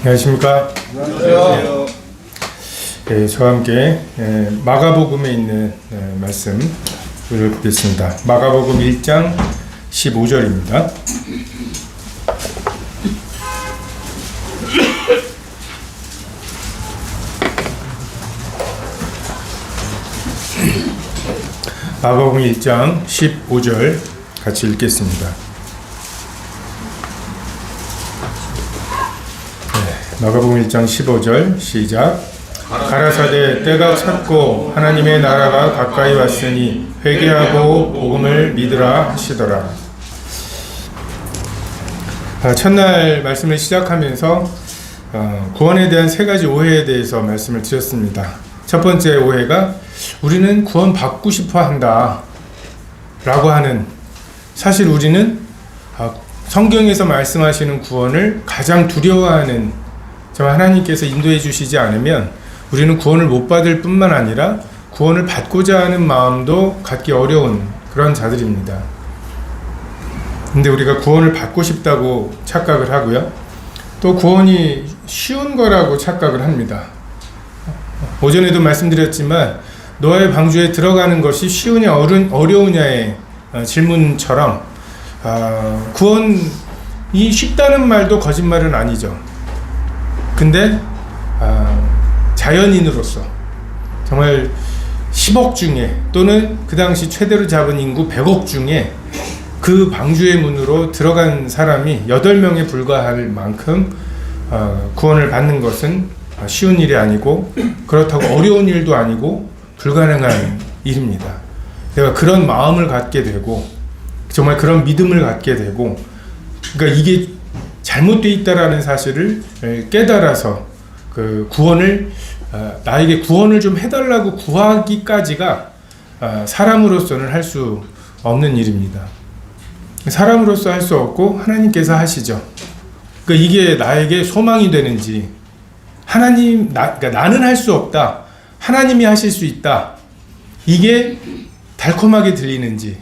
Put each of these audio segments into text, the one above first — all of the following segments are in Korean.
안녕하십니까? 안녕하세요. 네, 저와 함께 마가복음에 있는 말씀을 보겠습니다. 마가복음 1장 15절입니다. 마가복음 1장 15절 같이 읽겠습니다. 마가복음 1장 15절 시작. 가라사대 때가 찼고 하나님의 나라가 가까이 왔으니 회개하고 복음을 믿으라 하시더라. 첫날 말씀을 시작하면서 구원에 대한 세 가지 오해에 대해서 말씀을 드렸습니다. 첫 번째 오해가 우리는 구원 받고 싶어 한다 라고 하는, 사실 우리는 성경에서 말씀하시는 구원을 가장 두려워하는, 정말 하나님께서 인도해 주시지 않으면 우리는 구원을 못 받을 뿐만 아니라 구원을 받고자 하는 마음도 갖기 어려운 그런 자들입니다. 근데 우리가 구원을 받고 싶다고 착각을 하고요, 또 구원이 쉬운 거라고 착각을 합니다. 오전에도 말씀드렸지만 노아의 방주에 들어가는 것이 쉬우냐 어려우냐의 질문처럼 구원이 쉽다는 말도 거짓말은 아니죠. 근데 자연인으로서 정말 10억 중에, 또는 그 당시 최대로 잡은 인구 100억 중에 그 방주의 문으로 들어간 사람이 8명에 불과할 만큼 구원을 받는 것은 쉬운 일이 아니고, 그렇다고 어려운 일도 아니고 불가능한 일입니다. 내가 그런 마음을 갖게 되고 정말 그런 믿음을 갖게 되고, 그러니까 이게 잘못되어 있다라는 사실을 깨달아서 그 구원을, 나에게 구원을 좀 해달라고 구하기까지가 사람으로서는 할 수 없는 일입니다. 사람으로서 할 수 없고 하나님께서 하시죠. 그러니까 이게 나에게 소망이 되는지, 그러니까 나는 할 수 없다, 하나님이 하실 수 있다, 이게 달콤하게 들리는지,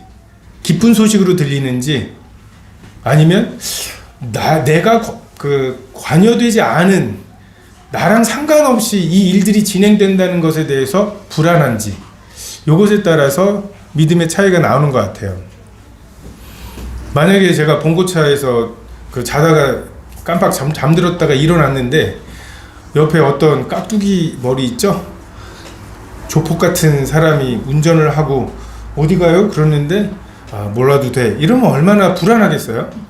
기쁜 소식으로 들리는지, 아니면 내가 관여되지 않은, 나랑 상관없이 이 일들이 진행된다는 것에 대해서 불안한지, 이것에 따라서 믿음의 차이가 나오는 것 같아요. 만약에 제가 봉고차에서 자다가 깜빡 잠들었다가 일어났는데 옆에 어떤 깍두기 머리 있죠? 조폭 같은 사람이 운전을 하고 어디 가요? 그러는데 몰라도 돼, 이러면 얼마나 불안하겠어요?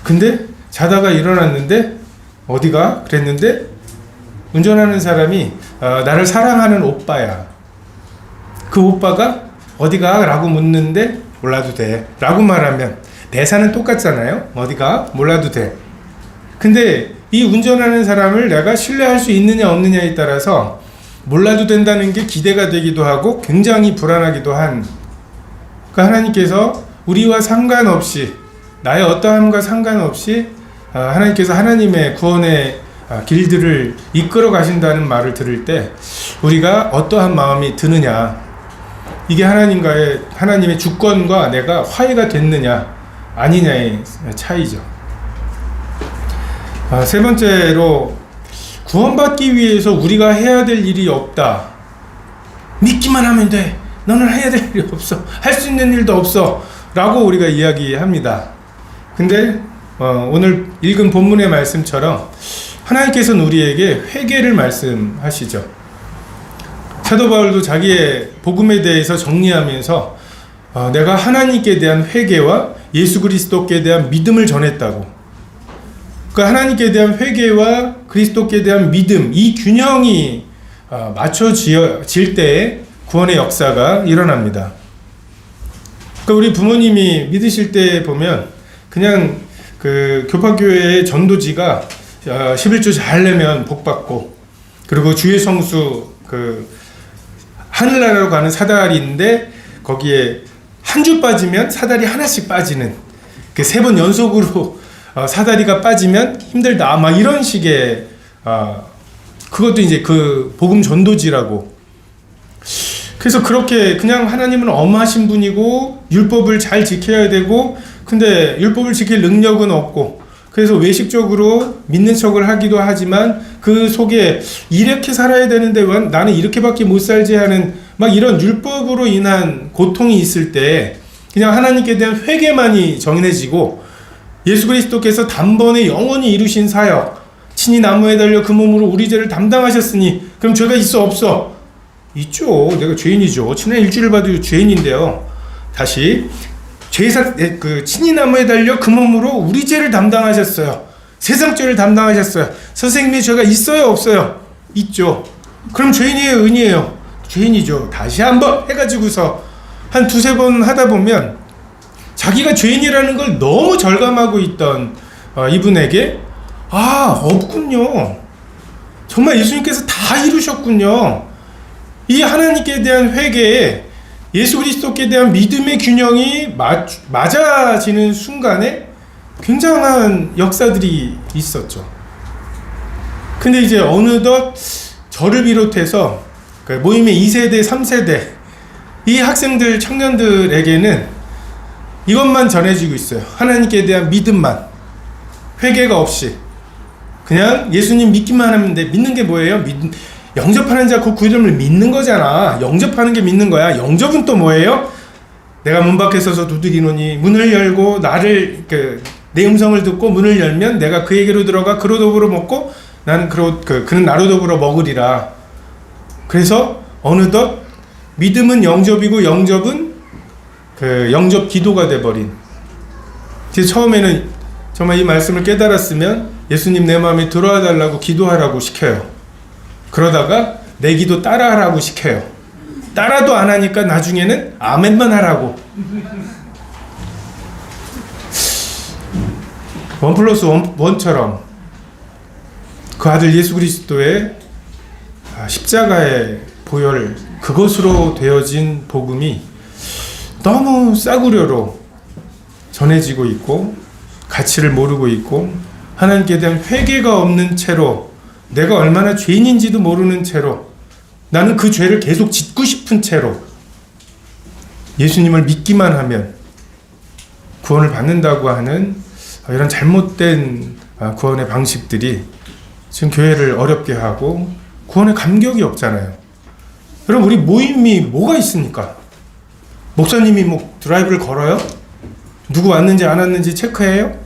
근데 자다가 일어났는데 어디가? 그랬는데 운전하는 사람이 나를 사랑하는 오빠야. 그 오빠가 어디가? 라고 묻는데 몰라도 돼 라고 말하면 대사는 똑같잖아요. 어디가? 몰라도 돼. 근데 이 운전하는 사람을 내가 신뢰할 수 있느냐 없느냐에 따라서 몰라도 된다는 게 기대가 되기도 하고 굉장히 불안하기도 한, 그러니까 하나님께서 우리와 상관없이, 나의 어떠함과 상관없이 하나님께서 하나님의 구원의 길들을 이끌어 가신다는 말을 들을 때 우리가 어떠한 마음이 드느냐, 이게 하나님의 주권과 내가 화해가 됐느냐 아니냐의 차이죠. 세 번째로, 구원받기 위해서 우리가 해야 될 일이 없다, 믿기만 하면 돼, 너는 해야 될 일이 없어, 할 수 있는 일도 없어 라고 우리가 이야기합니다. 근데 오늘 읽은 본문의 말씀처럼 하나님께서는 우리에게 회개를 말씀하시죠. 사도 바울도 자기의 복음에 대해서 정리하면서 내가 하나님께 대한 회개와 예수 그리스도께 대한 믿음을 전했다고. 그러니까 하나님께 대한 회개와 그리스도께 대한 믿음, 이 균형이 맞춰질 때에 구원의 역사가 일어납니다. 그러니까 우리 부모님이 믿으실 때 보면 그냥 교파교회의 전도지가 11조 잘 내면 복받고, 그리고 주의 성수 하늘나라로 가는 사다리인데 거기에 한 주 빠지면 사다리 하나씩 빠지는, 3번 연속으로 사다리가 빠지면 힘들다, 막 이런 식의, 그것도 이제 복음 전도지라고. 그래서 그렇게 그냥 하나님은 엄하신 분이고 율법을 잘 지켜야 되고, 근데 율법을 지킬 능력은 없고 그래서 외식적으로 믿는 척을 하기도 하지만 그 속에 이렇게 살아야 되는데 왜 나는 이렇게밖에 못 살지 하는 막 이런 율법으로 인한 고통이 있을 때 그냥 하나님께 대한 회개만이 정해지고 예수 그리스도께서 단번에 영원히 이루신 사역, 친히 나무에 달려 그 몸으로 우리 죄를 담당하셨으니 그럼 죄가 있어 없어? 있죠. 내가 죄인이죠. 지난 일주일 봐도 죄인인데요. 다시 친히 나무에 달려 그 몸으로 우리 죄를 담당하셨어요. 세상 죄를 담당하셨어요. 선생님의 죄가 있어요 없어요? 있죠. 그럼 죄인이에요 의인이에요? 죄인이죠. 다시 한번 해가지고서 한 두세 번 하다 보면 자기가 죄인이라는 걸 너무 절감하고 있던 이분에게 없군요. 정말 예수님께서 다 이루셨군요. 이 하나님께 대한 회개에 예수 그리스도께 대한 믿음의 균형이 맞아지는 순간에 굉장한 역사들이 있었죠. 근데 이제 어느덧 저를 비롯해서 모임의 2세대, 3세대 이 학생들, 청년들에게는 이것만 전해지고 있어요. 하나님께 대한 믿음만, 회개가 없이 그냥 예수님 믿기만 하면 돼. 믿는 게 뭐예요? 영접하는 자 그 이름을 믿는 거잖아. 영접하는 게 믿는 거야. 영접은 또 뭐예요? 내가 문 밖에 서서 두드리노니 문을 열고 내 음성을 듣고 문을 열면 내가 그에게로 들어가 그로 더불어 먹고 나는 그는 나로 더불어 먹으리라. 그래서 어느덧 믿음은 영접이고 영접은 영접 기도가 돼버린. 처음에는 정말 이 말씀을 깨달았으면 예수님 내 마음에 들어와 달라고 기도하라고 시켜요. 그러다가 내 기도 따라하라고 시켜요. 따라도 안 하니까 나중에는 아멘만 하라고. 1+1처럼 그 아들 예수 그리스도의 십자가의 보혈, 그것으로 되어진 복음이 너무 싸구려로 전해지고 있고 가치를 모르고 있고 하나님께 대한 회개가 없는 채로 내가 얼마나 죄인인지도 모르는 채로 나는 그 죄를 계속 짓고 싶은 채로 예수님을 믿기만 하면 구원을 받는다고 하는 이런 잘못된 구원의 방식들이 지금 교회를 어렵게 하고 구원에 감격이 없잖아요. 여러분 우리 모임이 뭐가 있습니까? 목사님이 드라이브를 걸어요? 누구 왔는지 안 왔는지 체크해요?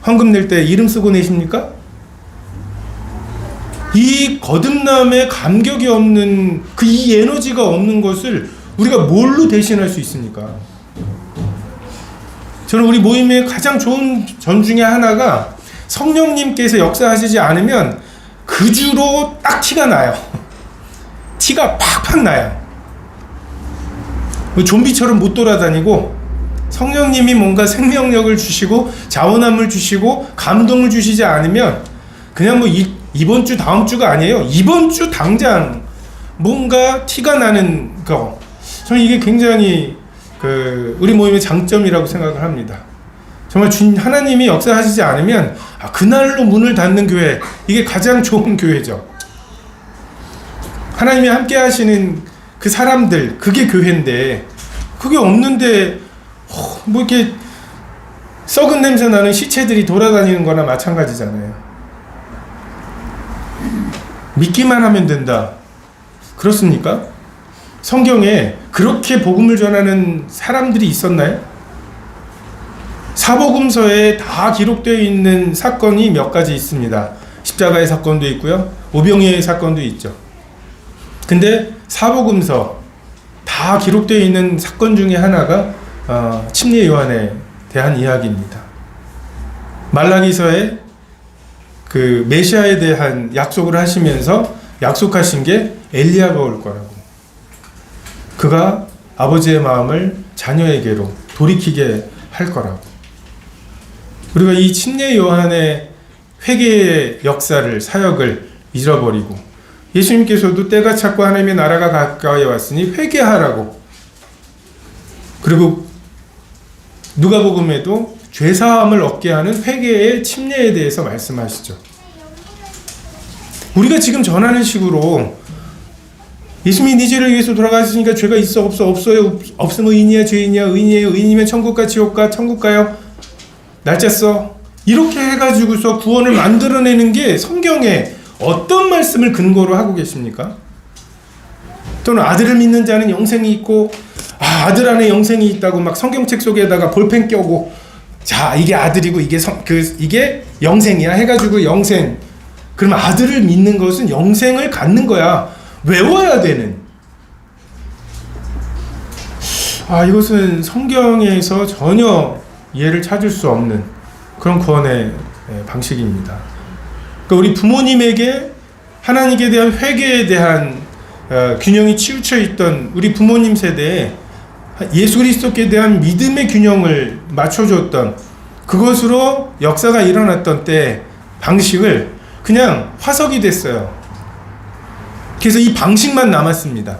헌금 낼 때 이름 쓰고 내십니까? 이 거듭남의 감격이 없는 이 에너지가 없는 것을 우리가 뭘로 대신할 수 있습니까? 저는 우리 모임의 가장 좋은 점 중에 하나가 성령님께서 역사하시지 않으면 그 주로 딱 티가 나요. 티가 팍팍 나요. 좀비처럼 못 돌아다니고 성령님이 뭔가 생명력을 주시고 자원함을 주시고 감동을 주시지 않으면 그냥 이번 주 다음 주가 아니에요. 이번 주 당장 뭔가 티가 나는 거. 저는 이게 굉장히 우리 모임의 장점이라고 생각을 합니다. 정말 하나님이 역사하시지 않으면 그날로 문을 닫는 교회, 이게 가장 좋은 교회죠. 하나님이 함께 하시는 그 사람들, 그게 교회인데 그게 없는데 이렇게 썩은 냄새 나는 시체들이 돌아다니는 거나 마찬가지잖아요. 믿기만 하면 된다. 그렇습니까? 성경에 그렇게 복음을 전하는 사람들이 있었나요? 사복음서에 다 기록되어 있는 사건이 몇 가지 있습니다. 십자가의 사건도 있고요. 오병이어의 사건도 있죠. 근데 사복음서 다 기록되어 있는 사건 중에 하나가 침례 요한에 대한 이야기입니다. 말라기서에 메시아에 대한 약속을 하시면서 약속하신 게 엘리야가 올 거라고. 그가 아버지의 마음을 자녀에게로 돌이키게 할 거라고. 우리가 이 침례 요한의 회개의 역사를, 사역을 잊어버리고 예수님께서도 때가 찼고 하나님의 나라가 가까이 왔으니 회개하라고. 그리고 누가복음에도 죄사함을 얻게 하는 회개의 침례에 대해서 말씀하시죠. 우리가 지금 전하는 식으로 예수님이 네 죄를 위해서 돌아가셨으니까 죄가 있어 없어? 없어요. 없으면 의인이야 죄인이야? 의인이에요. 의인이면 천국 가 지옥 가? 천국 가요. 날짜 써. 이렇게 해가지고서 구원을 만들어내는 게 성경에 어떤 말씀을 근거로 하고 계십니까? 또는 아들을 믿는 자는 영생이 있고, 아들 안에 영생이 있다고 막 성경책 속에다가 볼펜 껴고, 자, 이게 아들이고 이게 영생이야 해가지고 영생. 그러면 아들을 믿는 것은 영생을 갖는 거야. 외워야 되는. 이것은 성경에서 전혀 이해를 찾을 수 없는 그런 구원의 방식입니다. 그러니까 우리 부모님에게 하나님께 대한 회개에 대한 균형이 치우쳐 있던 우리 부모님 세대에 예수 그리스도께 대한 믿음의 균형을 맞춰줬던, 그것으로 역사가 일어났던 때 방식을 그냥 화석이 됐어요. 그래서 이 방식만 남았습니다.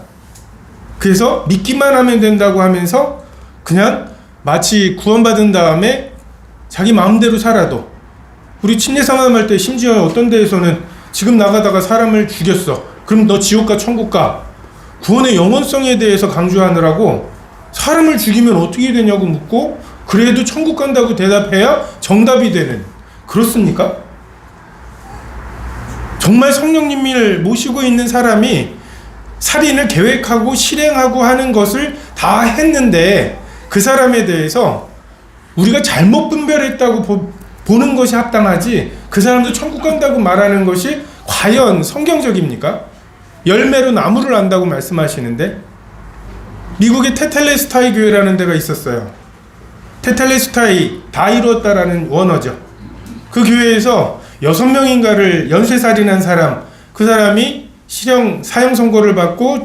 그래서 믿기만 하면 된다고 하면서 그냥 마치 구원받은 다음에 자기 마음대로 살아도, 우리 침례 상담할 때 심지어 어떤 데에서는 지금 나가다가 사람을 죽였어. 그럼 너 지옥 가 천국 가. 구원의 영원성에 대해서 강조하느라고 사람을 죽이면 어떻게 되냐고 묻고, 그래도 천국 간다고 대답해야 정답이 되는. 그렇습니까? 정말 성령님을 모시고 있는 사람이 살인을 계획하고 실행하고 하는 것을 다 했는데, 그 사람에 대해서 우리가 잘못 분별했다고 보는 것이 합당하지, 그 사람도 천국 간다고 말하는 것이 과연 성경적입니까? 열매로 나무를 안다고 말씀하시는데, 미국의 테텔레스타이 교회라는 데가 있었어요. 테텔레스타이, 다 이루었다라는 원어죠. 그 교회에서 6명인가를 연쇄살인한 사람, 그 사람이 사형 선고를 받고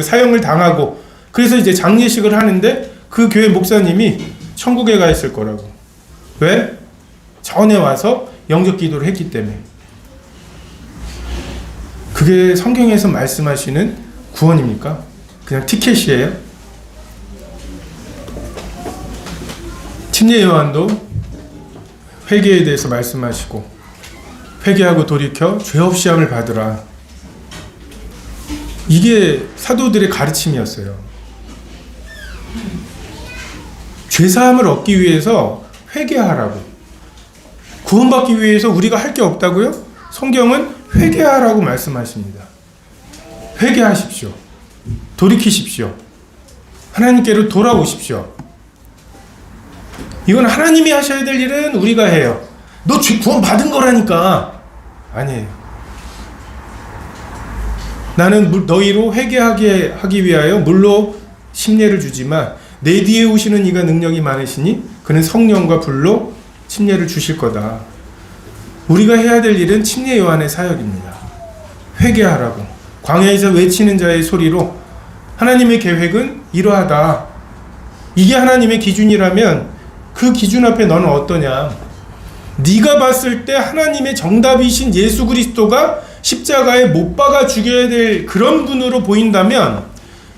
사형을 당하고, 그래서 이제 장례식을 하는데 그 교회 목사님이 천국에 가 있을 거라고. 왜? 전에 와서 영접 기도를 했기 때문에. 그게 성경에서 말씀하시는 구원입니까? 그냥 티켓이에요? 침례 요한도 회개에 대해서 말씀하시고, 회개하고 돌이켜 죄 없이 함을 받으라. 이게 사도들의 가르침이었어요. 죄사함을 얻기 위해서 회개하라고. 구원받기 위해서 우리가 할 게 없다고요? 성경은 회개하라고 말씀하십니다. 회개하십시오. 돌이키십시오. 하나님께로 돌아오십시오. 이건 하나님이 하셔야 될 일은 우리가 해요. 너 구원 받은 거라니까. 아니에요. 나는 너희로 회개하게 하기 위하여 물로 침례를 주지만 내 뒤에 오시는 이가 능력이 많으시니 그는 성령과 불로 침례를 주실 거다. 우리가 해야 될 일은 침례 요한의 사역입니다. 회개하라고. 광야에서 외치는 자의 소리로 하나님의 계획은 이러하다. 이게 하나님의 기준이라면 그 기준 앞에 너는 어떠냐? 네가 봤을 때 하나님의 정답이신 예수 그리스도가 십자가에 못 박아 죽여야 될 그런 분으로 보인다면,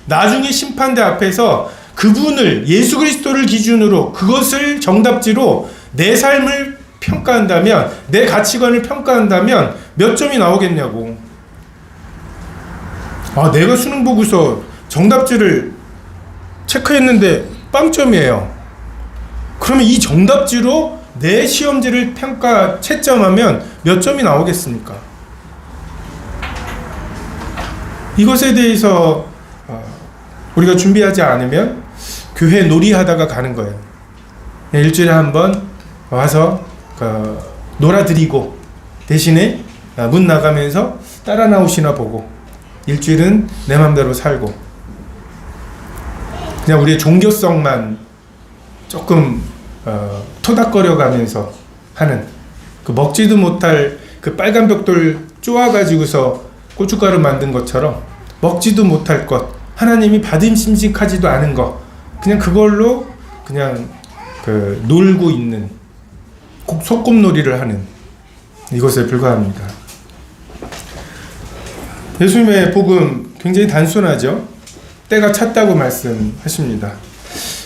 나중에 심판대 앞에서 그분을, 예수 그리스도를 기준으로, 그것을 정답지로 내 삶을 평가한다면, 내 가치관을 평가한다면 몇 점이 나오겠냐고. 내가 수능 보고서 정답지를 체크했는데 빵점이에요. 그러면 이 정답지로 내 시험지를 평가 채점하면 몇 점이 나오겠습니까? 이것에 대해서 우리가 준비하지 않으면 교회 놀이하다가 가는 거예요. 일주일에 한 번 와서 놀아드리고, 대신에 문 나가면서 따라 나오시나 보고, 일주일은 내 맘대로 살고, 그냥 우리의 종교성만 조금 토닥거려 가면서 하는, 그 먹지도 못할 그 빨간 벽돌 쪼아가지고서 고춧가루 만든 것처럼 먹지도 못할 것, 하나님이 받음심직하지도 않은 것, 그냥 그걸로 그냥 놀고 있는, 소꿉놀이를 하는 이것에 불과합니다. 예수님의 복음 굉장히 단순하죠. 때가 찼다고 말씀하십니다.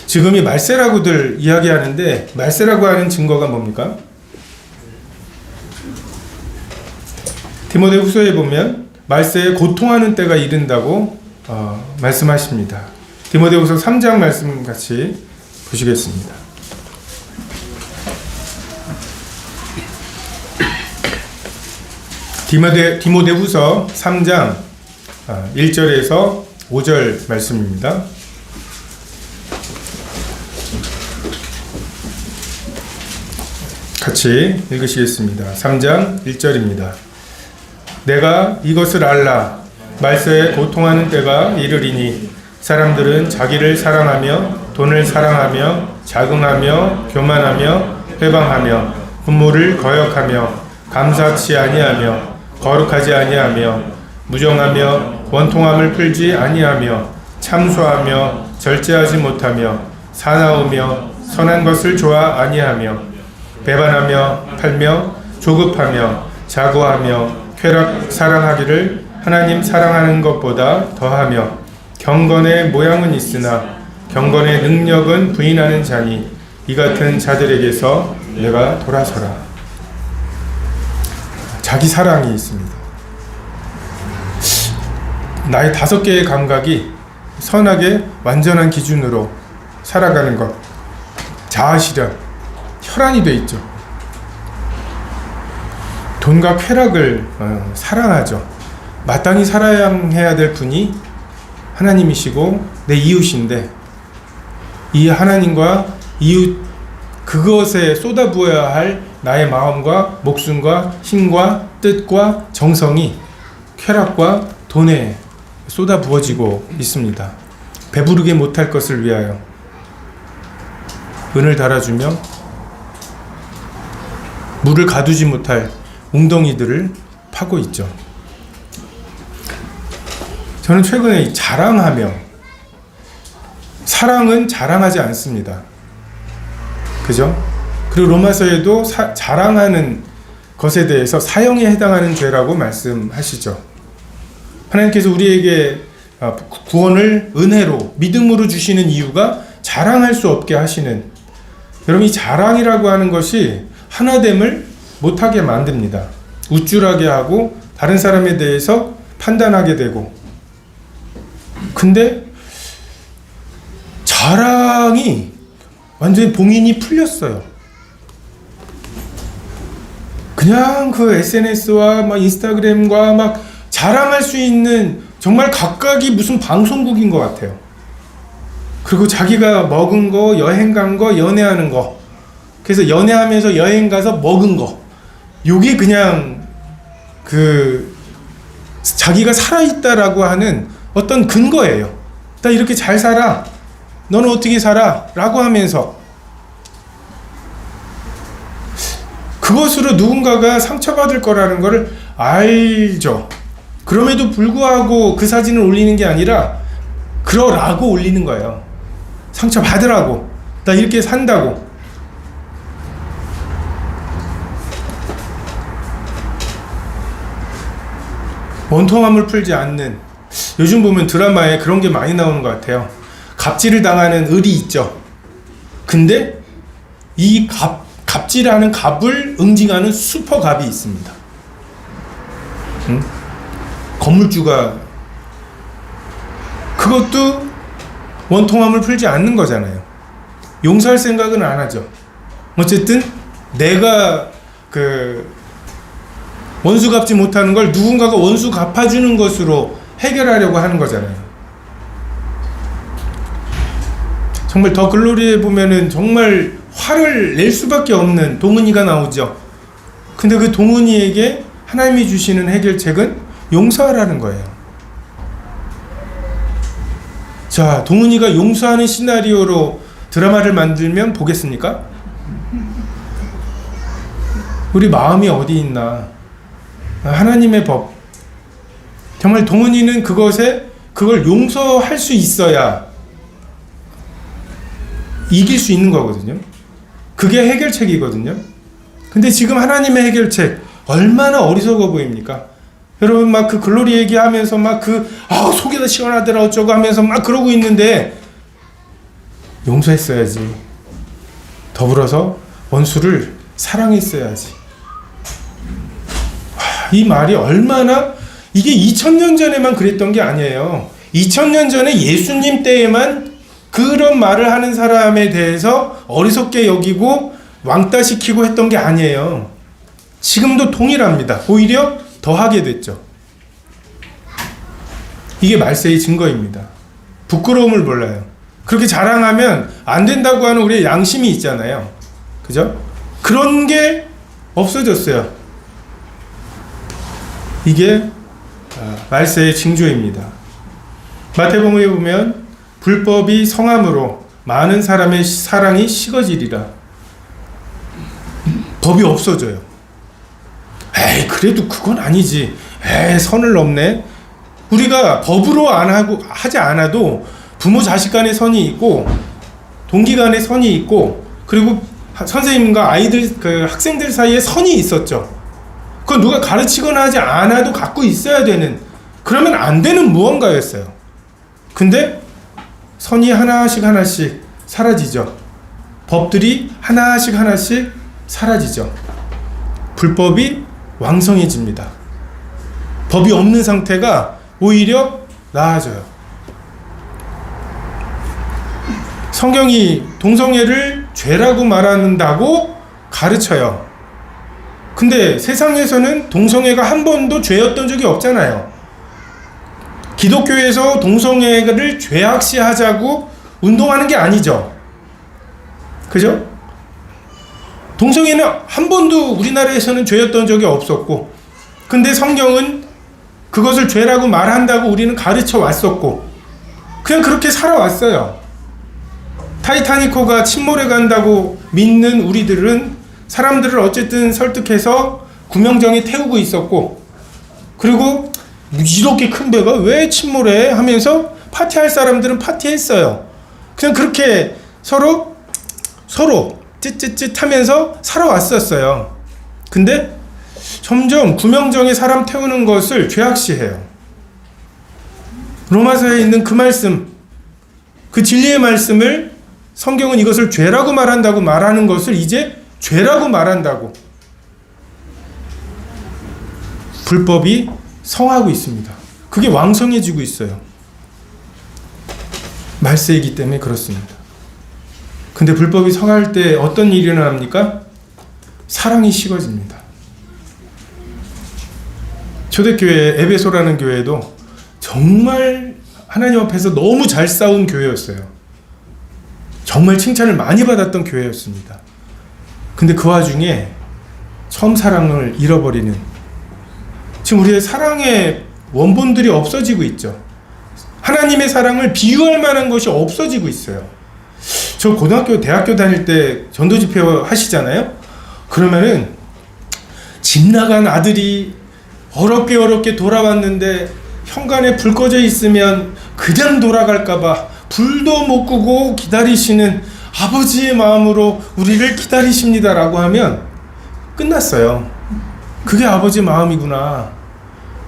지금이 말세라고들 이야기하는데, 말세라고 하는 증거가 뭡니까? 디모데후서에 보면 말세에 고통하는 때가 이른다고 말씀하십니다. 디모데후서 3장 말씀 같이 보시겠습니다. 디모데후서 3장 1절에서 5절 말씀입니다. 같이 읽으시겠습니다. 3장 1절입니다. 내가 이것을 알라. 말세에 고통하는 때가 이르리니 사람들은 자기를 사랑하며 돈을 사랑하며 자긍하며 교만하며 회방하며 분모를 거역하며 감사치 아니하며 거룩하지 아니하며 무정하며 원통함을 풀지 아니하며 참소하며 절제하지 못하며 사나우며 선한 것을 좋아 아니하며 배반하며 팔며 조급하며 자고하며 쾌락 사랑하기를 하나님 사랑하는 것보다 더하며 경건의 모양은 있으나 경건의 능력은 부인하는 자니 이 같은 자들에게서 내가 돌아서라. 자기 사랑이 있습니다. 나의 5개의 감각이 선하게 완전한 기준으로 살아가는 것, 자아실현, 혈안이 돼 있죠. 돈과 쾌락을 사랑하죠. 마땅히 사랑해야 될 분이 하나님이시고 내 이웃인데 이 하나님과 이웃 그것에 쏟아부어야 할 나의 마음과 목숨과 힘과 뜻과 정성이 쾌락과 돈에 쏟아부어지고 있습니다. 배부르게 못할 것을 위하여 은을 달아주며 물을 가두지 못할 웅덩이들을 파고 있죠. 저는 최근에 자랑하며, 사랑은 자랑하지 않습니다. 그죠? 그리고 로마서에도 자랑하는 것에 대해서 사형에 해당하는 죄라고 말씀하시죠. 하나님께서 우리에게 구원을 은혜로 믿음으로 주시는 이유가 자랑할 수 없게 하시는, 여러분 이 자랑이라고 하는 것이 하나됨을 못하게 만듭니다. 우쭐하게 하고 다른 사람에 대해서 판단하게 되고. 근데 자랑이 완전히 봉인이 풀렸어요. 그냥 그 SNS와 막 인스타그램과 막 자랑할 수 있는 정말 각각이 무슨 방송국인 것 같아요. 그리고 자기가 먹은 거, 여행 간 거, 연애하는 거. 그래서 연애하면서 여행 가서 먹은 거. 요게 그냥 자기가 살아있다라고 하는 어떤 근거예요. 나 이렇게 잘 살아. 너는 어떻게 살아? 라고 하면서 그것으로 누군가가 상처받을 거라는 것을 알죠. 그럼에도 불구하고 그 사진을 올리는 게 아니라 그러라고 올리는 거예요. 상처받으라고. 나 이렇게 산다고. 원통함을 풀지 않는, 요즘 보면 드라마에 그런 게 많이 나오는 것 같아요. 갑질을 당하는 을이 있죠. 근데 이 갑질하는 갑을 응징하는 슈퍼갑이 있습니다. 응? 건물주가, 그것도 원통함을 풀지 않는 거잖아요. 용서할 생각은 안 하죠. 어쨌든 내가 원수 갚지 못하는 걸 누군가가 원수 갚아주는 것으로 해결하려고 하는 거잖아요. 정말 더 글로리에 보면은 정말 화를 낼 수밖에 없는 동은이가 나오죠. 근데 그 동은이에게 하나님이 주시는 해결책은 용서하라는 거예요. 자, 동은이가 용서하는 시나리오로 드라마를 만들면 보겠습니까? 우리 마음이 어디 있나? 하나님의 법. 정말 동은이는 그걸 용서할 수 있어야 이길 수 있는 거거든요. 그게 해결책이거든요. 근데 지금 하나님의 해결책 얼마나 어리석어 보입니까? 여러분 막 그 글로리 얘기하면서 막 속에다 시원하더라 어쩌고 하면서 막 그러고 있는데 용서했어야지. 더불어서 원수를 사랑했어야지. 이 말이 얼마나, 이게 2000년 전에만 그랬던 게 아니에요. 2000년 전에 예수님 때에만 그런 말을 하는 사람에 대해서 어리석게 여기고 왕따시키고 했던 게 아니에요. 지금도 동일합니다. 오히려 더하게 됐죠. 이게 말세의 증거입니다. 부끄러움을 몰라요. 그렇게 자랑하면 안 된다고 하는 우리의 양심이 있잖아요. 그죠? 그런 게 없어졌어요. 이게 말세의 징조입니다. 마태복음에 보면 불법이 성함으로 많은 사람의 사랑이 식어지리라. 법이 없어져요. 에이, 그래도 그건 아니지. 에이, 선을 넘네. 우리가 법으로 하지 않아도 부모 자식 간의 선이 있고, 동기 간의 선이 있고, 그리고 선생님과 아이들, 학생들 사이에 선이 있었죠. 그건 누가 가르치거나 하지 않아도 갖고 있어야 되는, 그러면 안 되는 무언가였어요. 근데 선이 하나씩 사라지죠. 법들이 하나씩 사라지죠. 불법이 왕성해집니다. 법이 없는 상태가 오히려 나아져요. 성경이 동성애를 죄라고 말한다고 가르쳐요. 근데 세상에서는 동성애가 한 번도 죄였던 적이 없잖아요. 기독교에서 동성애를 죄악시하자고 운동하는 게 아니죠. 그죠? 동성애는 한 번도 우리나라에서는 죄였던 적이 없었고, 근데 성경은 그것을 죄라고 말한다고 우리는 가르쳐 왔었고, 그냥 그렇게 살아왔어요. 타이타닉호가 침몰해 간다고 믿는 우리들은 사람들을 어쨌든 설득해서 구명정에 태우고 있었고, 그리고 이렇게 큰 배가 왜 침몰해 하면서 파티할 사람들은 파티했어요. 그냥 그렇게 서로 찌찌찌 하면서 살아왔었어요. 근데 점점 구명정에 사람 태우는 것을 죄악시해요. 로마서에 있는 그 말씀, 그 진리의 말씀을 성경은 이것을 죄라고 말한다고 말하는 것을 이제 죄라고 말한다고. 불법이 성하고 있습니다. 그게 왕성해지고 있어요. 말세이기 때문에 그렇습니다. 근데 불법이 성할 때 어떤 일이 일어납니까? 사랑이 식어집니다. 초대교회 에베소라는 교회도 정말 하나님 앞에서 너무 잘 싸운 교회였어요. 정말 칭찬을 많이 받았던 교회였습니다. 근데 그 와중에 처음 사랑을 잃어버리는, 지금 우리의 사랑의 원본들이 없어지고 있죠. 하나님의 사랑을 비유할 만한 것이 없어지고 있어요. 저 고등학교, 대학교 다닐 때 전도 집회 하시잖아요. 그러면은 집 나간 아들이 어렵게 돌아왔는데 현관에 불 꺼져 있으면 그냥 돌아갈까봐 불도 못 끄고 기다리시는 아버지의 마음으로 우리를 기다리십니다라고 하면 끝났어요. 그게 아버지 마음이구나.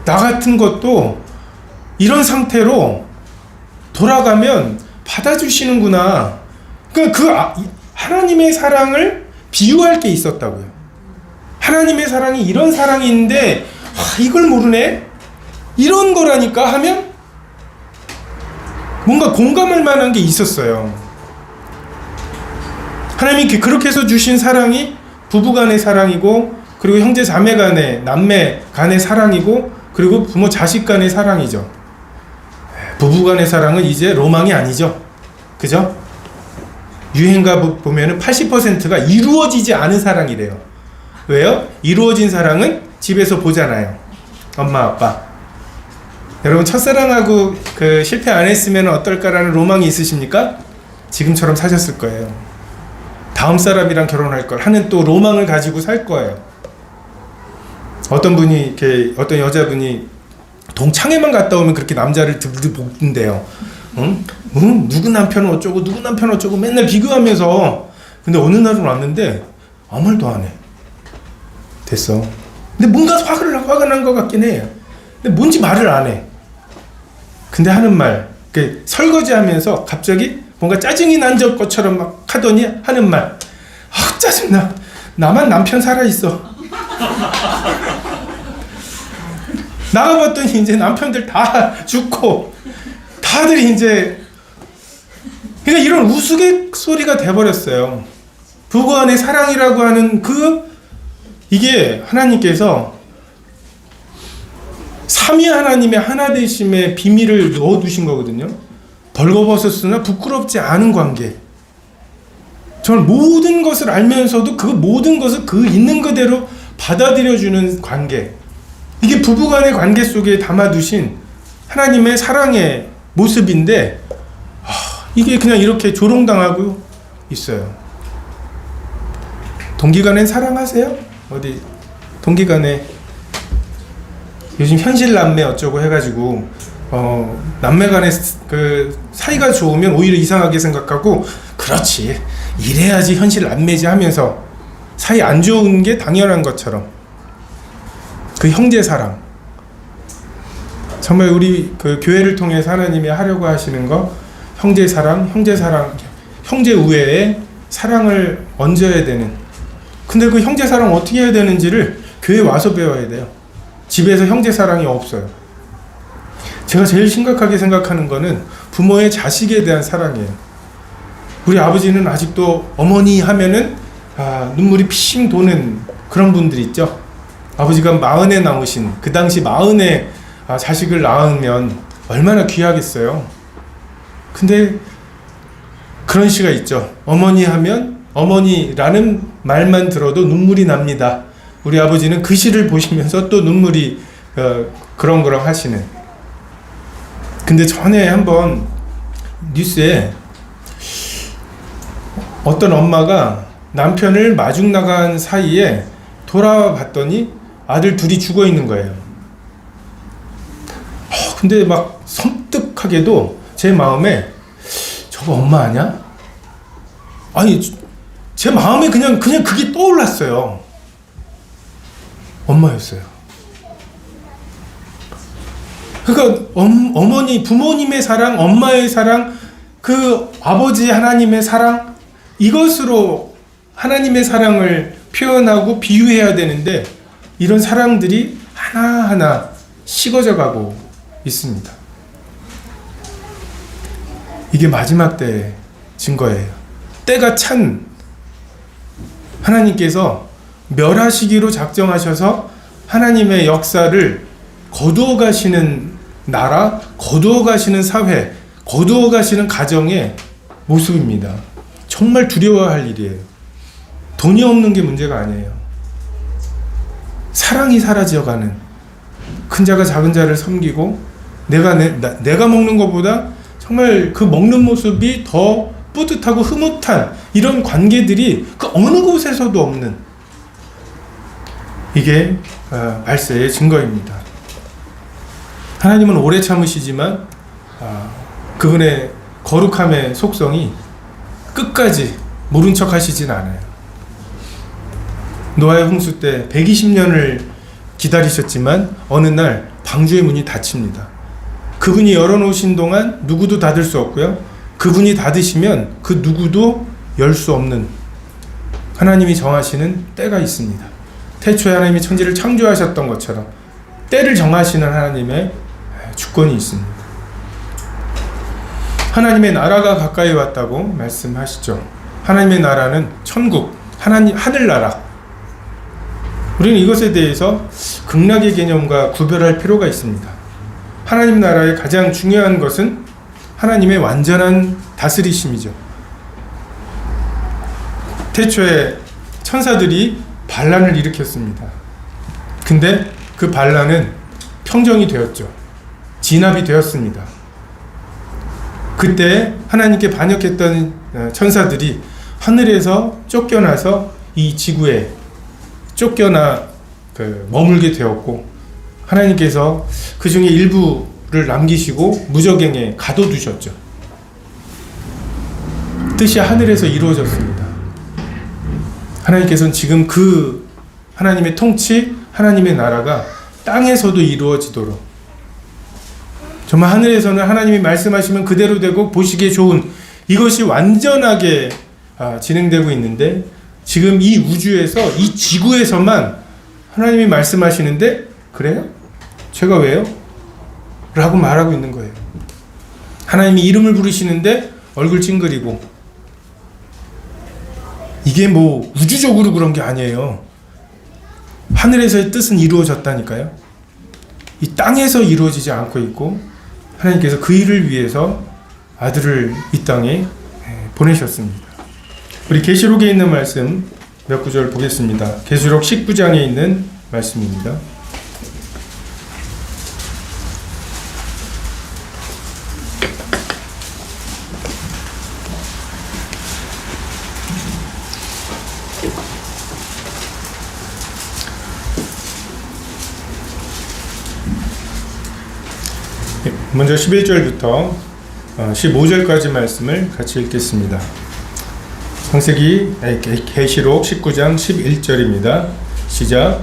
나 같은 것도 이런 상태로 돌아가면 받아주시는구나. 그러니까 하나님의 사랑을 비유할 게 있었다고요. 하나님의 사랑이 이런 사랑이 있는데 이걸 모르네? 이런 거라니까 하면 뭔가 공감할 만한 게 있었어요. 하나님이 그렇게 해서 주신 사랑이 부부 간의 사랑이고, 그리고 형제 자매 간의, 남매 간의 사랑이고, 그리고 부모 자식 간의 사랑이죠. 부부 간의 사랑은 이제 로망이 아니죠. 그죠? 유행가 보면은 80%가 이루어지지 않은 사랑이래요. 왜요? 이루어진 사랑은 집에서 보잖아요. 엄마, 아빠. 여러분, 첫사랑하고 실패 안 했으면 어떨까라는 로망이 있으십니까? 지금처럼 사셨을 거예요. 다음 사람이랑 결혼할 걸 하는 또 로망을 가지고 살 거예요. 어떤 여자분이 동창회만 갔다 오면 그렇게 남자를 드르르 볶는데요. 누구 남편은 어쩌고 맨날 비교하면서. 근데 어느 날은 왔는데 아무 말도 안 해. 됐어. 근데 뭔가 화가 난 것 같긴 해요. 근데 뭔지 말을 안 해. 근데 하는 말, 설거지하면서 갑자기 뭔가 짜증이 난 것처럼 막 하더니 하는 말, 짜증나. 나만 남편 살아있어. 나가봤더니 이제 남편들 다 죽고 다들 이제, 그러니까 이런 우스갯소리가 돼버렸어요. 부부 간의 사랑이라고 하는 이게 하나님께서 삼위 하나님의 하나 되심의 비밀을 넣어두신 거거든요. 벌거벗었으나 부끄럽지 않은 관계. 정말 모든 것을 알면서도 그 모든 것을 그 있는 그대로 받아들여주는 관계. 이게 부부간의 관계 속에 담아두신 하나님의 사랑의 모습인데, 이게 그냥 이렇게 조롱당하고 있어요. 동기간에 사랑하세요? 어디 동기간에 요즘 현실 남매 어쩌고 해가지고 남매간에 그 사이가 좋으면 오히려 이상하게 생각하고, 그렇지 이래야지 현실 남매지 하면서 사이 안 좋은 게 당연한 것처럼 그 형제 사랑, 정말 우리 그 교회를 통해서 하나님이 하려고 하시는 거, 형제 사랑, 형제 우애에 사랑을 얹어야 되는. 근데 그 형제 사랑 어떻게 해야 되는지를 교회 와서 배워야 돼요. 집에서 형제 사랑이 없어요. 제가 제일 심각하게 생각하는 거는 부모의 자식에 대한 사랑이에요. 우리 아버지는 아직도 어머니 하면은 눈물이 핑 도는 그런 분들 있죠. 아버지가 40에 나오신, 그 당시 40에 자식을 낳으면 얼마나 귀하겠어요. 근데 그런 시가 있죠. 어머니 하면, 어머니라는 말만 들어도 눈물이 납니다. 우리 아버지는 그 시를 보시면서 또 눈물이 그렁그렁 하시는. 근데 전에 한번 뉴스에 어떤 엄마가 남편을 마중 나간 사이에 돌아와 봤더니 아들 둘이 죽어 있는 거예요. 근데 막 섬뜩하게도 제 마음에 저거 엄마 아니야? 아니, 제 마음에 그냥 그게 떠올랐어요. 엄마였어요. 그러니까 어머니, 부모님의 사랑, 엄마의 사랑, 그 아버지 하나님의 사랑, 이것으로 하나님의 사랑을 표현하고 비유해야 되는데, 이런 사랑들이 하나하나 식어져 가고 있습니다. 이게 마지막 때의 증거예요. 때가 찬 하나님께서 멸하시기로 작정하셔서 하나님의 역사를 거두어 가시는 나라, 거두어 가시는 사회, 거두어 가시는 가정의 모습입니다. 정말 두려워할 일이에요. 돈이 없는 게 문제가 아니에요. 사랑이 사라져가는, 큰 자가 작은 자를 섬기고 내가 먹는 것보다 정말 그 먹는 모습이 더 뿌듯하고 흐뭇한 이런 관계들이 그 어느 곳에서도 없는, 이게 말세의 증거입니다. 하나님은 오래 참으시지만 그분의 거룩함의 속성이 끝까지 모른 척 하시진 않아요. 노아의 홍수 때 120년을 기다리셨지만 어느 날 방주의 문이 닫힙니다. 그분이 열어놓으신 동안 누구도 닫을 수 없고요. 그분이 닫으시면 그 누구도 열 수 없는 하나님이 정하시는 때가 있습니다. 태초에 하나님이 천지를 창조하셨던 것처럼 때를 정하시는 하나님의 주권이 있습니다. 하나님의 나라가 가까이 왔다고 말씀하시죠. 하나님의 나라는 천국, 하나님 하늘나라. 우리는 이것에 대해서 극락의 개념과 구별할 필요가 있습니다. 하나님 나라의 가장 중요한 것은 하나님의 완전한 다스리심이죠. 태초에 천사들이 반란을 일으켰습니다. 근데 그 반란은 평정이 되었죠. 진압이 되었습니다. 그때 하나님께 반역했던 천사들이 하늘에서 쫓겨나서 이 지구에 쫓겨나 머물게 되었고, 하나님께서 그 중에 일부를 남기시고 무저갱에 가둬두셨죠. 뜻이 하늘에서 이루어졌습니다. 하나님께서는 지금 그 하나님의 통치, 하나님의 나라가 땅에서도 이루어지도록, 정말 하늘에서는 하나님이 말씀하시면 그대로 되고 보시기에 좋은, 이것이 완전하게 진행되고 있는데, 지금 이 우주에서, 이 지구에서만 하나님이 말씀하시는데, 그래요? 제가 왜요? 라고 말하고 있는 거예요. 하나님이 이름을 부르시는데 얼굴 찡그리고, 이게 뭐 우주적으로 그런 게 아니에요. 하늘에서의 뜻은 이루어졌다니까요. 이 땅에서 이루어지지 않고 있고 하나님께서 그 일을 위해서 아들을 이 땅에 보내셨습니다. 우리 계시록에 있는 말씀 몇 구절 보겠습니다. 계시록 19장에 있는 말씀입니다. 먼저 11절부터 15절까지 말씀을 같이 읽겠습니다. 계시록 19장 11절입니다. 시작.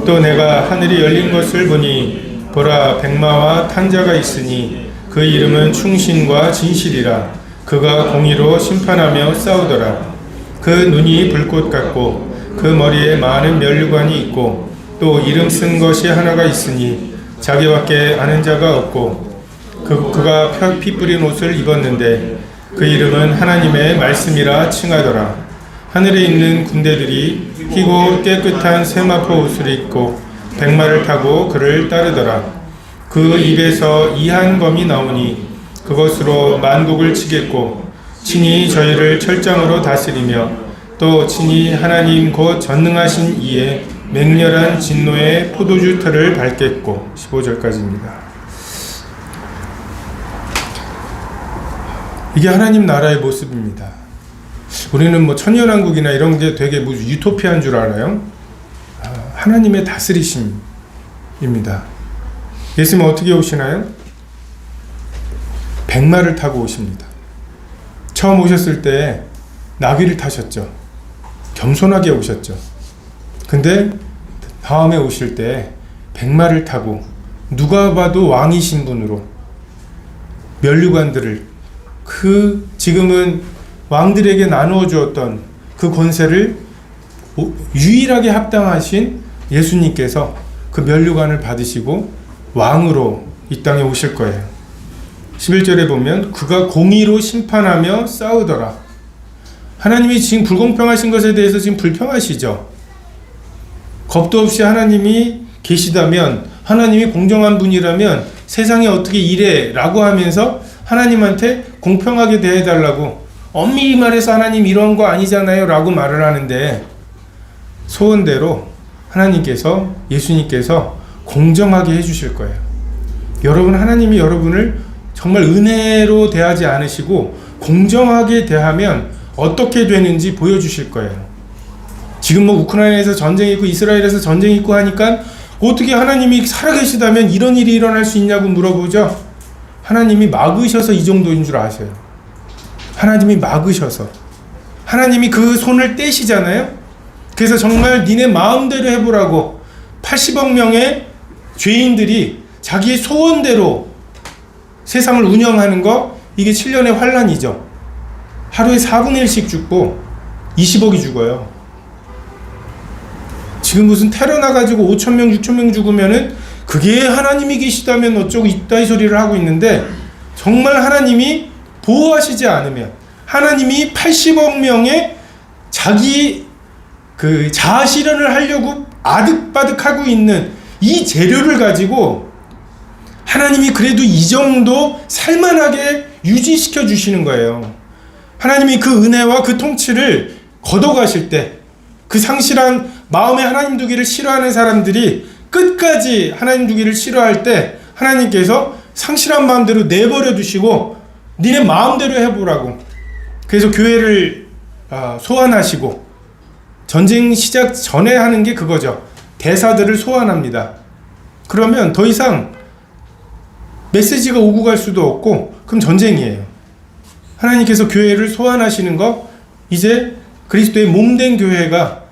또 내가 하늘이 열린 것을 보니 보라 백마와 탄자가 있으니 그 이름은 충신과 진실이라. 그가 공의로 심판하며 싸우더라. 그 눈이 불꽃 같고 그 머리에 많은 면류관이 있고 또 이름 쓴 것이 하나가 있으니 자기밖에 아는 자가 없고 그가 피 뿌린 옷을 입었는데 그 이름은 하나님의 말씀이라 칭하더라. 하늘에 있는 군대들이 희고 깨끗한 세마포 옷을 입고 백마를 타고 그를 따르더라. 그 입에서 이한 검이 나오니 그것으로 만국을 치겠고 친히 저희를 철장으로 다스리며 또 친히 하나님 곧 전능하신 이의 맹렬한 진노의 포도주 틀을 밟겠고. 15절까지입니다. 이게 하나님 나라의 모습입니다. 우리는 뭐 천년왕국이나 이런 게 되게 무슨 유토피아인 줄 알아요? 하나님의 다스리심입니다. 예수님은 어떻게 오시나요? 백마를 타고 오십니다. 처음 오셨을 때 나귀를 타셨죠. 겸손하게 오셨죠. 근데 다음에 오실 때 백마를 타고 누가 봐도 왕이신 분으로 면류관들을 지금은 왕들에게 나누어 주었던 그 권세를 유일하게 합당하신 예수님께서 그 면류관을 받으시고 왕으로 이 땅에 오실 거예요. 11절에 보면 그가 공의로 심판하며 싸우더라. 하나님이 지금 불공평하신 것에 대해서 지금 불평하시죠. 겁도 없이 하나님이 계시다면, 하나님이 공정한 분이라면 세상에 어떻게 이래 라고 하면서 하나님한테 공평하게 대해달라고, 엄밀히 말해서 하나님 이런 거 아니잖아요 라고 말을 하는데, 소원대로 하나님께서, 예수님께서 공정하게 해주실 거예요. 여러분, 하나님이 여러분을 정말 은혜로 대하지 않으시고 공정하게 대하면 어떻게 되는지 보여주실 거예요. 지금 뭐 우크라이나에서 전쟁이 있고 이스라엘에서 전쟁이 있고 하니까 어떻게 하나님이 살아계시다면 이런 일이 일어날 수 있냐고 물어보죠. 하나님이 막으셔서 이 정도인 줄 아세요. 하나님이 막으셔서. 하나님이 그 손을 떼시잖아요. 그래서 정말 니네 마음대로 해보라고 80억 명의 죄인들이 자기의 소원대로 세상을 운영하는 거, 이게 7년의 환란이죠. 하루에 4분의 1씩 죽고 20억이 죽어요. 지금 무슨 테러 나가지고 5,000명, 6,000명 죽으면은 그게 하나님이 계시다면 어쩌고 이따위 소리를 하고 있는데, 정말 하나님이 보호하시지 않으면, 하나님이 80억 명의 자기 그 자아 실현을 하려고 아득바득하고 있는 이 재료를 가지고 하나님이 그래도 이 정도 살만하게 유지시켜 주시는 거예요. 하나님이 그 은혜와 그 통치를 걷어가실 때, 그 상실한 마음에 하나님 두기를 싫어하는 사람들이 끝까지 하나님 두기를 싫어할 때 하나님께서 상실한 마음대로 내버려 두시고 니네 마음대로 해보라고. 그래서 교회를 소환하시고, 전쟁 시작 전에 하는 게 그거죠. 대사들을 소환합니다. 그러면 더 이상 메시지가 오고 갈 수도 없고, 그럼 전쟁이에요. 하나님께서 교회를 소환하시는 거, 이제 그리스도의 몸된 교회가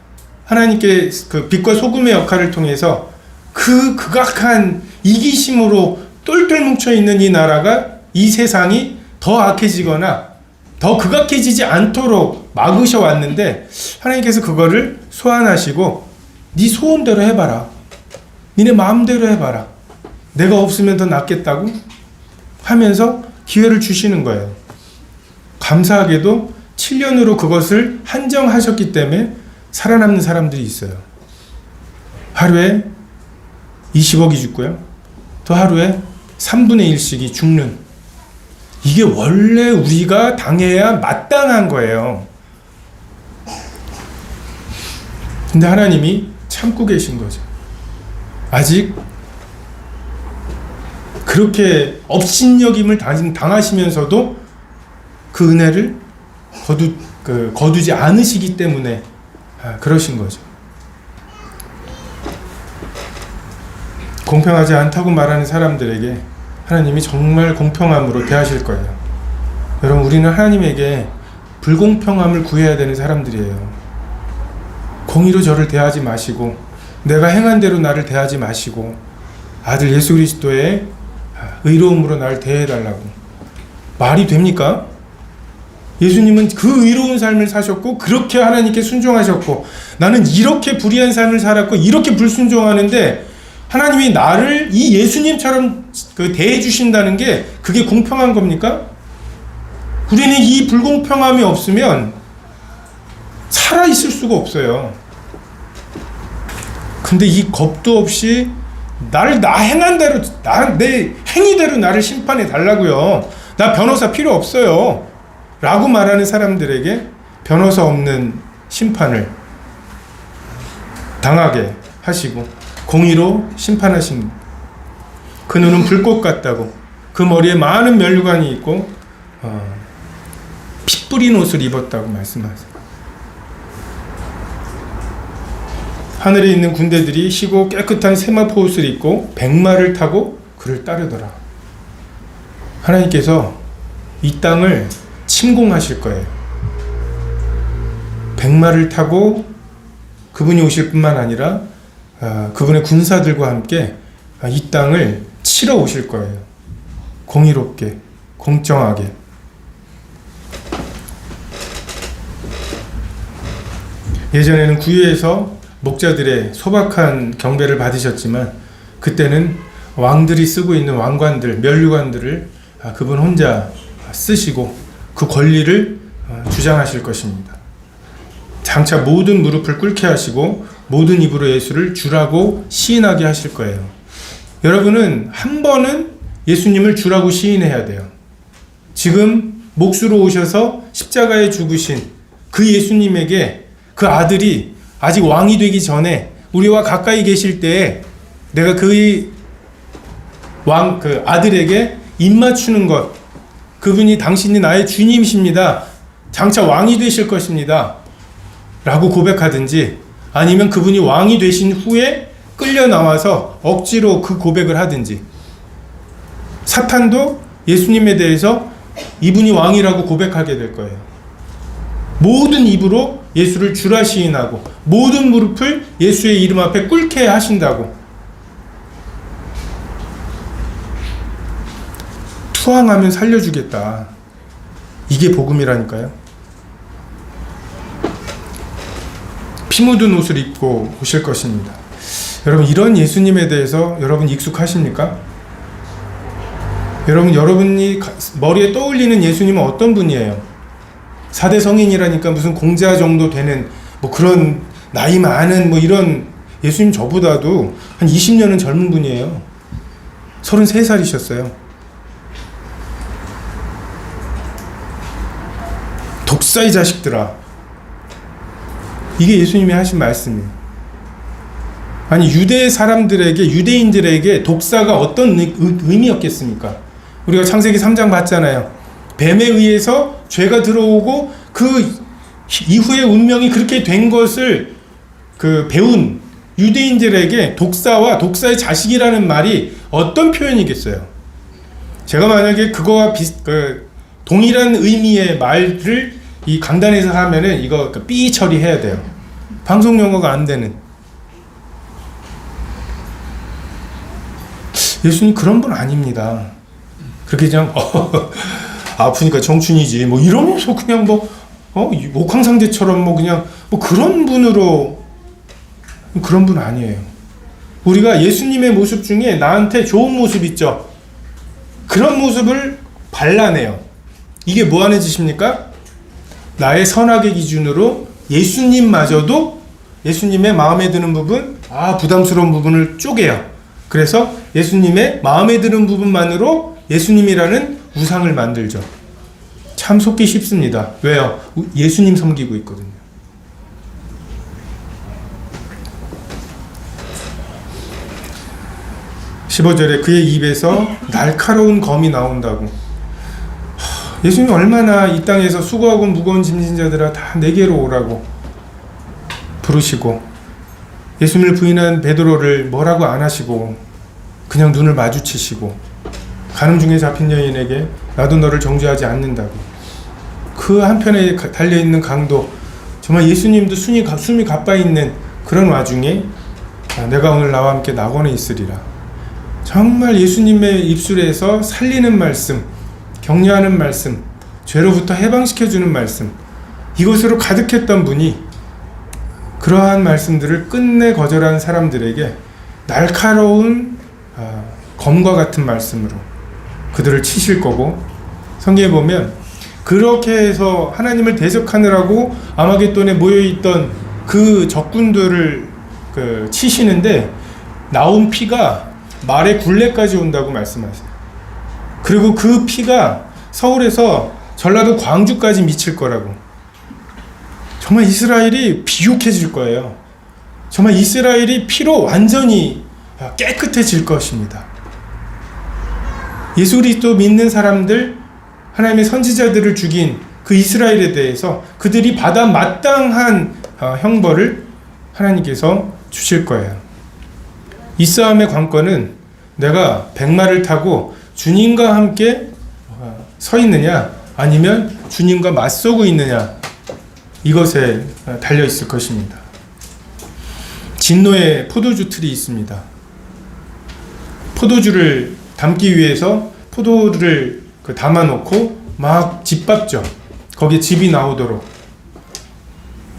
하나님께 그 빛과 소금의 역할을 통해서 그 극악한 이기심으로 똘똘 뭉쳐있는 이 나라가, 이 세상이 더 악해지거나 더 극악해지지 않도록 막으셔 왔는데, 하나님께서 그거를 소환하시고 네 소원대로 해봐라, 니네 마음대로 해봐라, 내가 없으면 더 낫겠다고 하면서 기회를 주시는 거예요. 감사하게도 7년으로 그것을 한정하셨기 때문에 살아남는 사람들이 있어요. 하루에 20억이 죽고요, 또 하루에 3분의 1씩이 죽는, 이게 원래 우리가 당해야 마땅한 거예요. 근데 하나님이 참고 계신 거죠. 아직 그렇게 업신여김을 당하시면서도 그 은혜를 거두지 않으시기 때문에 그러신 거죠. 공평하지 않다고 말하는 사람들에게 하나님이 정말 공평함으로 대하실 거예요. 여러분, 우리는 하나님에게 불공평함을 구해야 되는 사람들이에요. 공의로 저를 대하지 마시고 내가 행한 대로 나를 대하지 마시고 아들 예수 그리스도의 의로움으로 나를 대해달라고. 말이 됩니까? 예수님은 그 의로운 삶을 사셨고 그렇게 하나님께 순종하셨고 나는 이렇게 불의한 삶을 살았고 이렇게 불순종하는데 하나님이 나를 이 예수님처럼 대해 주신다는 게 그게 공평한 겁니까? 우리는 이 불공평함이 없으면 살아 있을 수가 없어요. 근데 이 겁도 없이 나 행한 대로, 내 행위대로 나를 심판해 달라고요. 나 변호사 필요 없어요. 라고 말하는 사람들에게 변호사 없는 심판을 당하게 하시고 공의로 심판하신, 그 눈은 불꽃 같다고, 그 머리에 많은 면류관이 있고 피 뿌린 옷을 입었다고 말씀하세요. 하늘에 있는 군대들이 희고 깨끗한 세마포 옷을 입고 백마를 타고 그를 따르더라. 하나님께서 이 땅을 침공하실 거예요. 백마를 타고 그분이 오실 뿐만 아니라 그분의 군사들과 함께 이 땅을 치러 오실 거예요. 공의롭게, 공정하게. 예전에는 구유에서 목자들의 소박한 경배를 받으셨지만 그때는 왕들이 쓰고 있는 왕관들, 면류관들을 그분 혼자 쓰시고 그 권리를 주장하실 것입니다. 장차 모든 무릎을 꿇게 하시고 모든 입으로 예수를 주라고 시인하게 하실 거예요. 여러분은 한 번은 예수님을 주라고 시인해야 돼요. 지금 몫으로 오셔서 십자가에 죽으신 그 예수님에게 그 아들이 아직 왕이 되기 전에 우리와 가까이 계실 때에 내가 그 아들에게 입맞추는 것, 그분이 당신이 나의 주님이십니다. 장차 왕이 되실 것입니다. 라고 고백하든지 아니면 그분이 왕이 되신 후에 끌려 나와서 억지로 그 고백을 하든지. 사탄도 예수님에 대해서 이분이 왕이라고 고백하게 될 거예요. 모든 입으로 예수를 주라 시인하고 모든 무릎을 예수의 이름 앞에 꿇게 하신다고. 투항하면 살려주겠다. 이게 복음이라니까요. 피 묻은 옷을 입고 오실 것입니다. 여러분, 이런 예수님에 대해서 여러분 익숙하십니까? 여러분이 머리에 떠올리는 예수님은 어떤 분이에요? 4대 성인이라니까 무슨 공자 정도 되는 그런 나이 많은 이런 예수님, 저보다도 한 20년은 젊은 분이에요. 33살이셨어요. 독사의 자식들아. 이게 예수님이 하신 말씀이에요. 아니, 유대인들에게 독사가 어떤 의미였겠습니까? 우리가 창세기 3장 봤잖아요. 뱀에 의해서 죄가 들어오고 그 이후에 운명이 그렇게 된 것을 배운 유대인들에게 독사와 독사의 자식이라는 말이 어떤 표현이겠어요? 제가 만약에 그거와 동일한 의미의 말을 이 강단에서 하면은 이거 삐 처리해야 돼요. 방송 용어가 안 되는. 예수님 그런 분 아닙니다. 그렇게 그냥 아프니까 청춘이지 이러면서 그냥 옥황상제처럼 그냥 그런 분으로, 그런 분 아니에요. 우리가 예수님의 모습 중에 나한테 좋은 모습 있죠. 그런 모습을 발라내요. 이게 뭐 하는 짓입니까? 나의 선악의 기준으로 예수님마저도 예수님의 마음에 드는 부분, 부담스러운 부분을 쪼개요. 그래서 예수님의 마음에 드는 부분만으로 예수님이라는 우상을 만들죠. 참 속기 쉽습니다. 왜요? 예수님 섬기고 있거든요. 15절에 그의 입에서 날카로운 검이 나온다고. 예수님 얼마나 이 땅에서 수고하고 무거운 짐진 자들아 다 내게로 오라고 부르시고, 예수님을 부인한 베드로를 뭐라고 안 하시고 그냥 눈을 마주치시고, 가늠 중에 잡힌 여인에게 나도 너를 정죄하지 않는다고. 그 한편에 달려있는 강도, 정말 예수님도 숨이 가빠있는 그런 와중에 내가 오늘 나와 함께 낙원에 있으리라. 정말 예수님의 입술에서 살리는 말씀, 격려하는 말씀, 죄로부터 해방시켜주는 말씀, 이것으로 가득했던 분이 그러한 말씀들을 끝내 거절한 사람들에게 날카로운 검과 같은 말씀으로 그들을 치실 거고, 성경에 보면 그렇게 해서 하나님을 대적하느라고 아마겟돈에 모여있던 그 적군들을 치시는데 나온 피가 말의 굴레까지 온다고 말씀하세요. 그리고 그 피가 서울에서 전라도 광주까지 미칠 거라고. 정말 이스라엘이 비옥해질 거예요. 정말 이스라엘이 피로 완전히 깨끗해질 것입니다. 예수 그리스도 믿는 사람들, 하나님의 선지자들을 죽인 그 이스라엘에 대해서 그들이 받아 마땅한 형벌을 하나님께서 주실 거예요. 이 싸움의 관건은 내가 백마를 타고 주님과 함께 서 있느냐, 아니면 주님과 맞서고 있느냐, 이것에 달려 있을 것입니다. 진노의 포도주 틀이 있습니다. 포도주를 담기 위해서 포도를 담아놓고 막 짓밟죠. 거기에 즙이 나오도록.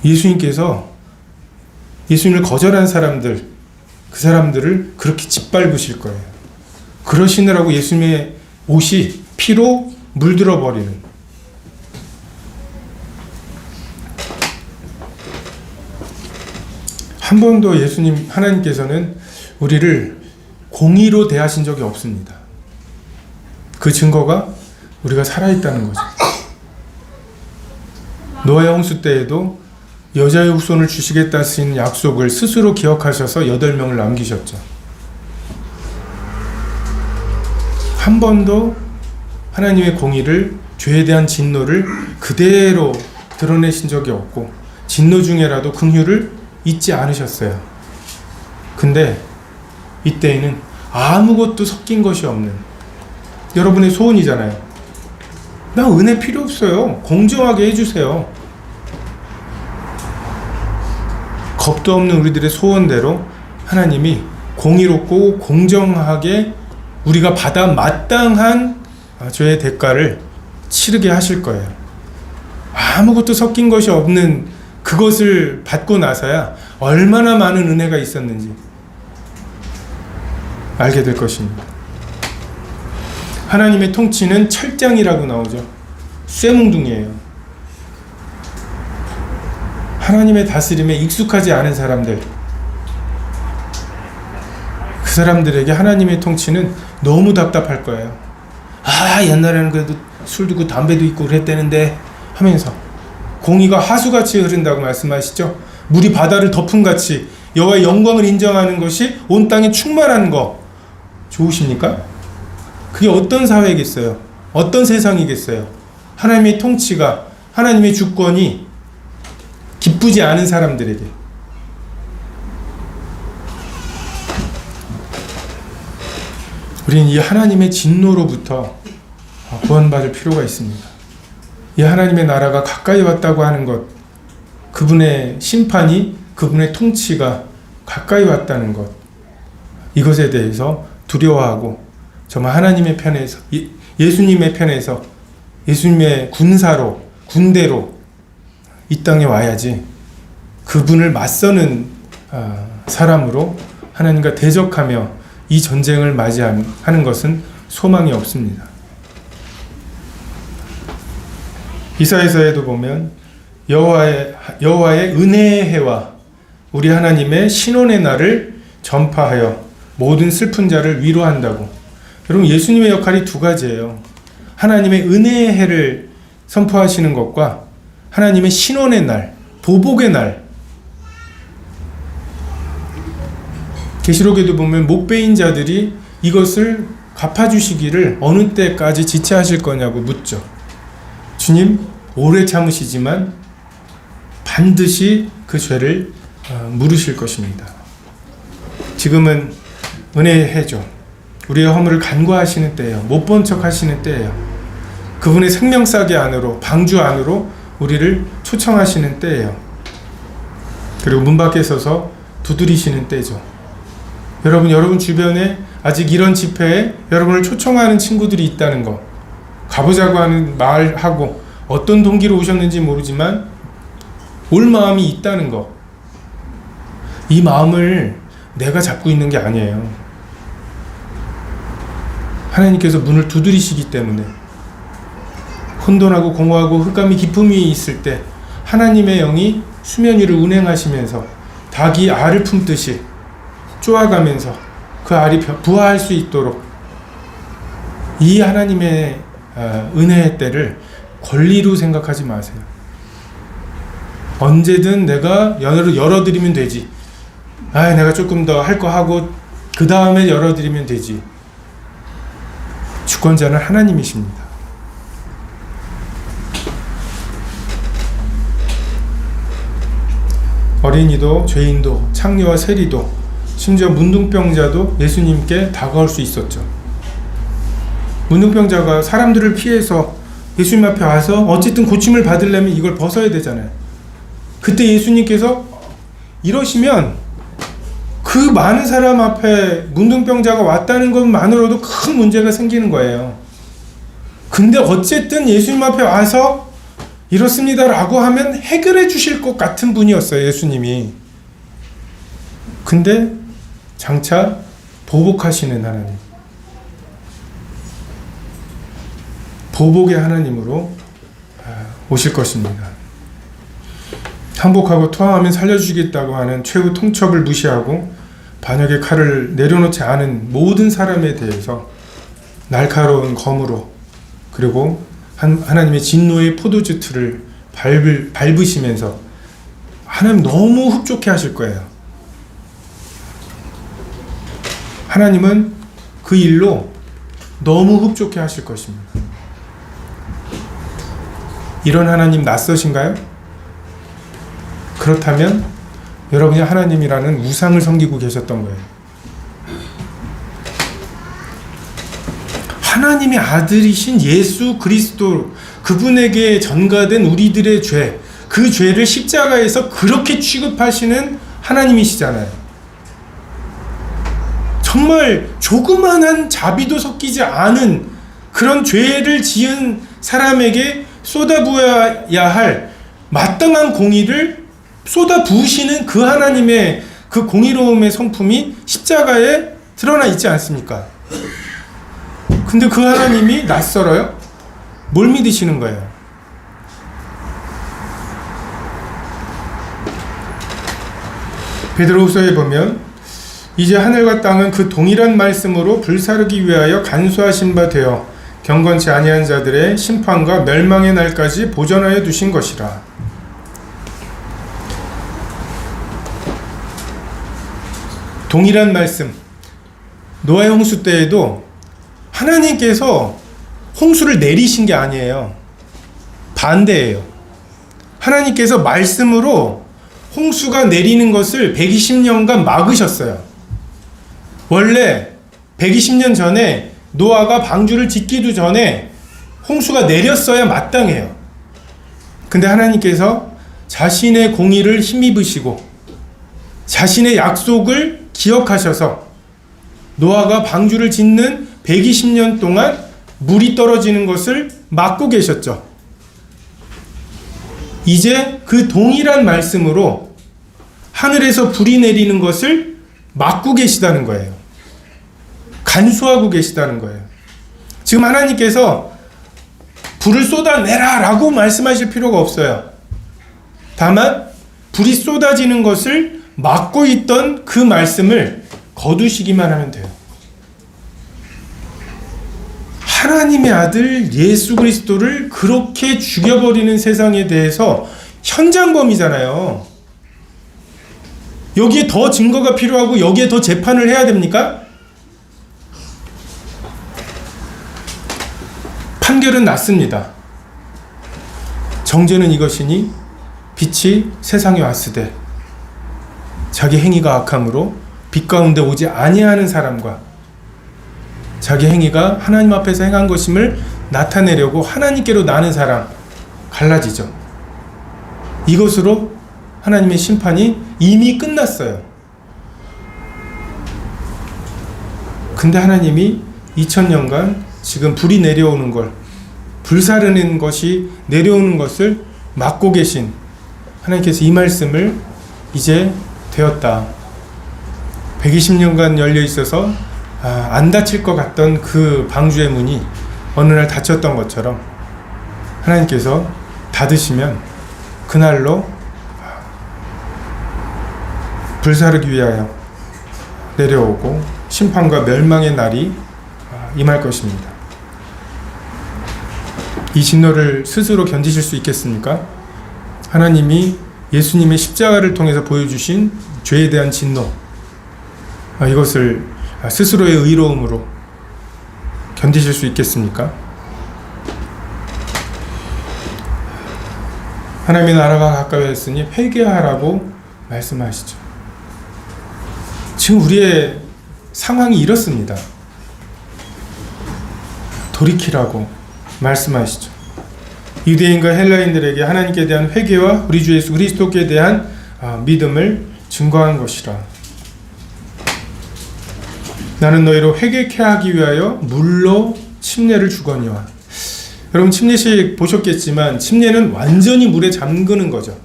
예수님께서 예수님을 거절한 사람들, 그 사람들을 그렇게 짓밟으실 거예요. 그러시느라고 예수님의 옷이 피로 물들어 버리는. 한 번도 예수님, 하나님께서는 우리를 공의로 대하신 적이 없습니다. 그 증거가 우리가 살아있다는 거죠. 노아의 홍수 때에도 여자의 후손을 주시겠다는 약속을 스스로 기억하셔서 8명을 남기셨죠. 한 번도 하나님의 공의를, 죄에 대한 진노를 그대로 드러내신 적이 없고, 진노 중에라도 긍휼을 잊지 않으셨어요. 근데 이때에는 아무것도 섞인 것이 없는, 여러분의 소원이잖아요. 나 은혜 필요 없어요. 공정하게 해주세요. 겁도 없는 우리들의 소원대로 하나님이 공의롭고 공정하게 우리가 받아 마땅한 죄의 대가를 치르게 하실 거예요. 아무것도 섞인 것이 없는 그것을 받고 나서야 얼마나 많은 은혜가 있었는지 알게 될 것입니다. 하나님의 통치는 철장이라고 나오죠. 쇠뭉둥이에요. 하나님의 다스림에 익숙하지 않은 사람들, 그 사람들에게 하나님의 통치는 너무 답답할 거예요. 옛날에는 그래도 술도 있고 담배도 있고 그랬다는데 하면서, 공의가 하수같이 흐른다고 말씀하시죠. 물이 바다를 덮음같이 여호와의 영광을 인정하는 것이 온 땅에 충만한 거 좋으십니까? 그게 어떤 사회겠어요? 어떤 세상이겠어요? 하나님의 통치가, 하나님의 주권이 기쁘지 않은 사람들에게. 우리는 이 하나님의 진노로부터 구원받을 필요가 있습니다. 이 하나님의 나라가 가까이 왔다고 하는 것, 그분의 심판이, 그분의 통치가 가까이 왔다는 것, 이것에 대해서 두려워하고 정말 하나님의 편에서, 예수님의 편에서, 예수님의 군사로, 군대로 이 땅에 와야지 그분을 맞서는 사람으로 하나님과 대적하며 이 전쟁을 맞이하는 것은 소망이 없습니다. 이사야서에도 보면 여호와의 은혜의 해와 우리 하나님의 신원의 날을 전파하여 모든 슬픈 자를 위로한다고. 여러분, 예수님의 역할이 두 가지예요. 하나님의 은혜의 해를 선포하시는 것과 하나님의 신원의 날, 보복의 날. 계시록에도 보면 목배인 자들이 이것을 갚아주시기를 어느 때까지 지체하실 거냐고 묻죠. 주님, 오래 참으시지만 반드시 그 죄를 물으실 것입니다. 지금은 은혜의 해죠. 우리의 허물을 간구하시는 때예요. 못 본 척 하시는 때예요. 그분의 생명싸개 안으로, 방주 안으로 우리를 초청하시는 때예요. 그리고 문 밖에 서서 두드리시는 때죠. 여러분 주변에 아직 이런 집회에 여러분을 초청하는 친구들이 있다는 거, 가보자고 하는 말하고 어떤 동기로 오셨는지 모르지만 올 마음이 있다는 거, 이 마음을 내가 잡고 있는 게 아니에요. 하나님께서 문을 두드리시기 때문에 혼돈하고 공허하고 흑암이 깊음 위에 있을 때 하나님의 영이 수면 위를 운행하시면서 닭이 알을 품듯이 쪼아가면서 그 알이 부화할 수 있도록, 이 하나님의 은혜의 때를 권리로 생각하지 마세요. 언제든 내가 열어드리면 되지. 내가 조금 더 할 거 하고 그 다음에 열어드리면 되지. 주권자는 하나님이십니다. 어린이도 죄인도 창녀와 세리도 심지어 문둥병자도 예수님께 다가올 수 있었죠. 문둥병자가 사람들을 피해서 예수님 앞에 와서 어쨌든 고침을 받으려면 이걸 벗어야 되잖아요. 그때 예수님께서 이러시면 그 많은 사람 앞에 문둥병자가 왔다는 것만으로도 큰 문제가 생기는 거예요. 근데 어쨌든 예수님 앞에 와서 이렇습니다 라고 하면 해결해 주실 것 같은 분이었어요, 예수님이. 근데 장차 보복하시는 하나님, 보복의 하나님으로 오실 것입니다. 항복하고 토항하면 살려주시겠다고 하는 최후 통첩을 무시하고 반역의 칼을 내려놓지 않은 모든 사람에 대해서 날카로운 검으로, 그리고 하나님의 진노의 포도주 틀을 밟으시면서 하나님 너무 흡족해 하실 거예요. 하나님은 그 일로 너무 흡족해 하실 것입니다. 이런 하나님 낯서신가요? 그렇다면 여러분이 하나님이라는 우상을 섬기고 계셨던 거예요. 하나님의 아들이신 예수 그리스도, 그분에게 전가된 우리들의 죄, 그 죄를 십자가에서 그렇게 취급하시는 하나님이시잖아요. 정말 조그만한 자비도 섞이지 않은 그런 죄를 지은 사람에게 쏟아부어야 할 마땅한 공의를 쏟아부으시는 그 하나님의 그 공의로움의 성품이 십자가에 드러나 있지 않습니까? 근데 그 하나님이 낯설어요? 뭘 믿으시는 거예요? 베드로후서에 보면 이제 하늘과 땅은 그 동일한 말씀으로 불사르기 위하여 간수하신 바 되어 경건치 아니한 자들의 심판과 멸망의 날까지 보전하여 두신 것이라. 동일한 말씀. 노아의 홍수 때에도 하나님께서 홍수를 내리신 게 아니에요. 반대예요. 하나님께서 말씀으로 홍수가 내리는 것을 120년간 막으셨어요. 원래 120년 전에 노아가 방주를 짓기도 전에 홍수가 내렸어야 마땅해요. 근데 하나님께서 자신의 공의를 힘입으시고 자신의 약속을 기억하셔서 노아가 방주를 짓는 120년 동안 물이 떨어지는 것을 막고 계셨죠. 이제 그 동일한 말씀으로 하늘에서 불이 내리는 것을 막고 계시다는 거예요. 간수하고 계시다는 거예요. 지금 하나님께서 불을 쏟아내라 라고 말씀하실 필요가 없어요. 다만 불이 쏟아지는 것을 막고 있던 그 말씀을 거두시기만 하면 돼요. 하나님의 아들 예수 그리스도를 그렇게 죽여버리는 세상에 대해서 현장범이잖아요. 여기에 더 증거가 필요하고 여기에 더 재판을 해야 됩니까? 판결은 났습니다. 정죄는 이것이니 빛이 세상에 왔으되 자기 행위가 악함으로 빛 가운데 오지 아니하는 사람과 자기 행위가 하나님 앞에서 행한 것임을 나타내려고 하나님께로 나는 사람 갈라지죠. 이것으로 하나님의 심판이 이미 끝났어요. 근데 하나님이 2000년간 지금 불이 내려오는 걸, 불사르는 것이 내려오는 것을 막고 계신 하나님께서 이 말씀을 이제 되었다. 120년간 열려 있어서 안 닫힐 것 같던 그 방주의 문이 어느 날 닫혔던 것처럼 하나님께서 닫으시면 그날로 불사르기 위하여 내려오고 심판과 멸망의 날이 임할 것입니다. 이 진노를 스스로 견디실 수 있겠습니까? 하나님이 예수님의 십자가를 통해서 보여주신 죄에 대한 진노, 이것을 스스로의 의로움으로 견디실 수 있겠습니까? 하나님의 나라가 가까이했으니 회개하라고 말씀하시죠. 지금 우리의 상황이 이렇습니다. 돌이키라고 말씀하시죠. 유대인과 헬라인들에게 하나님께 대한 회개와 우리 주 예수 그리스도께 대한 믿음을 증거한 것이라. 나는 너희로 회개케 하기 위하여 물로 침례를 주거니와. 여러분 침례식 보셨겠지만 침례는 완전히 물에 잠그는 거죠.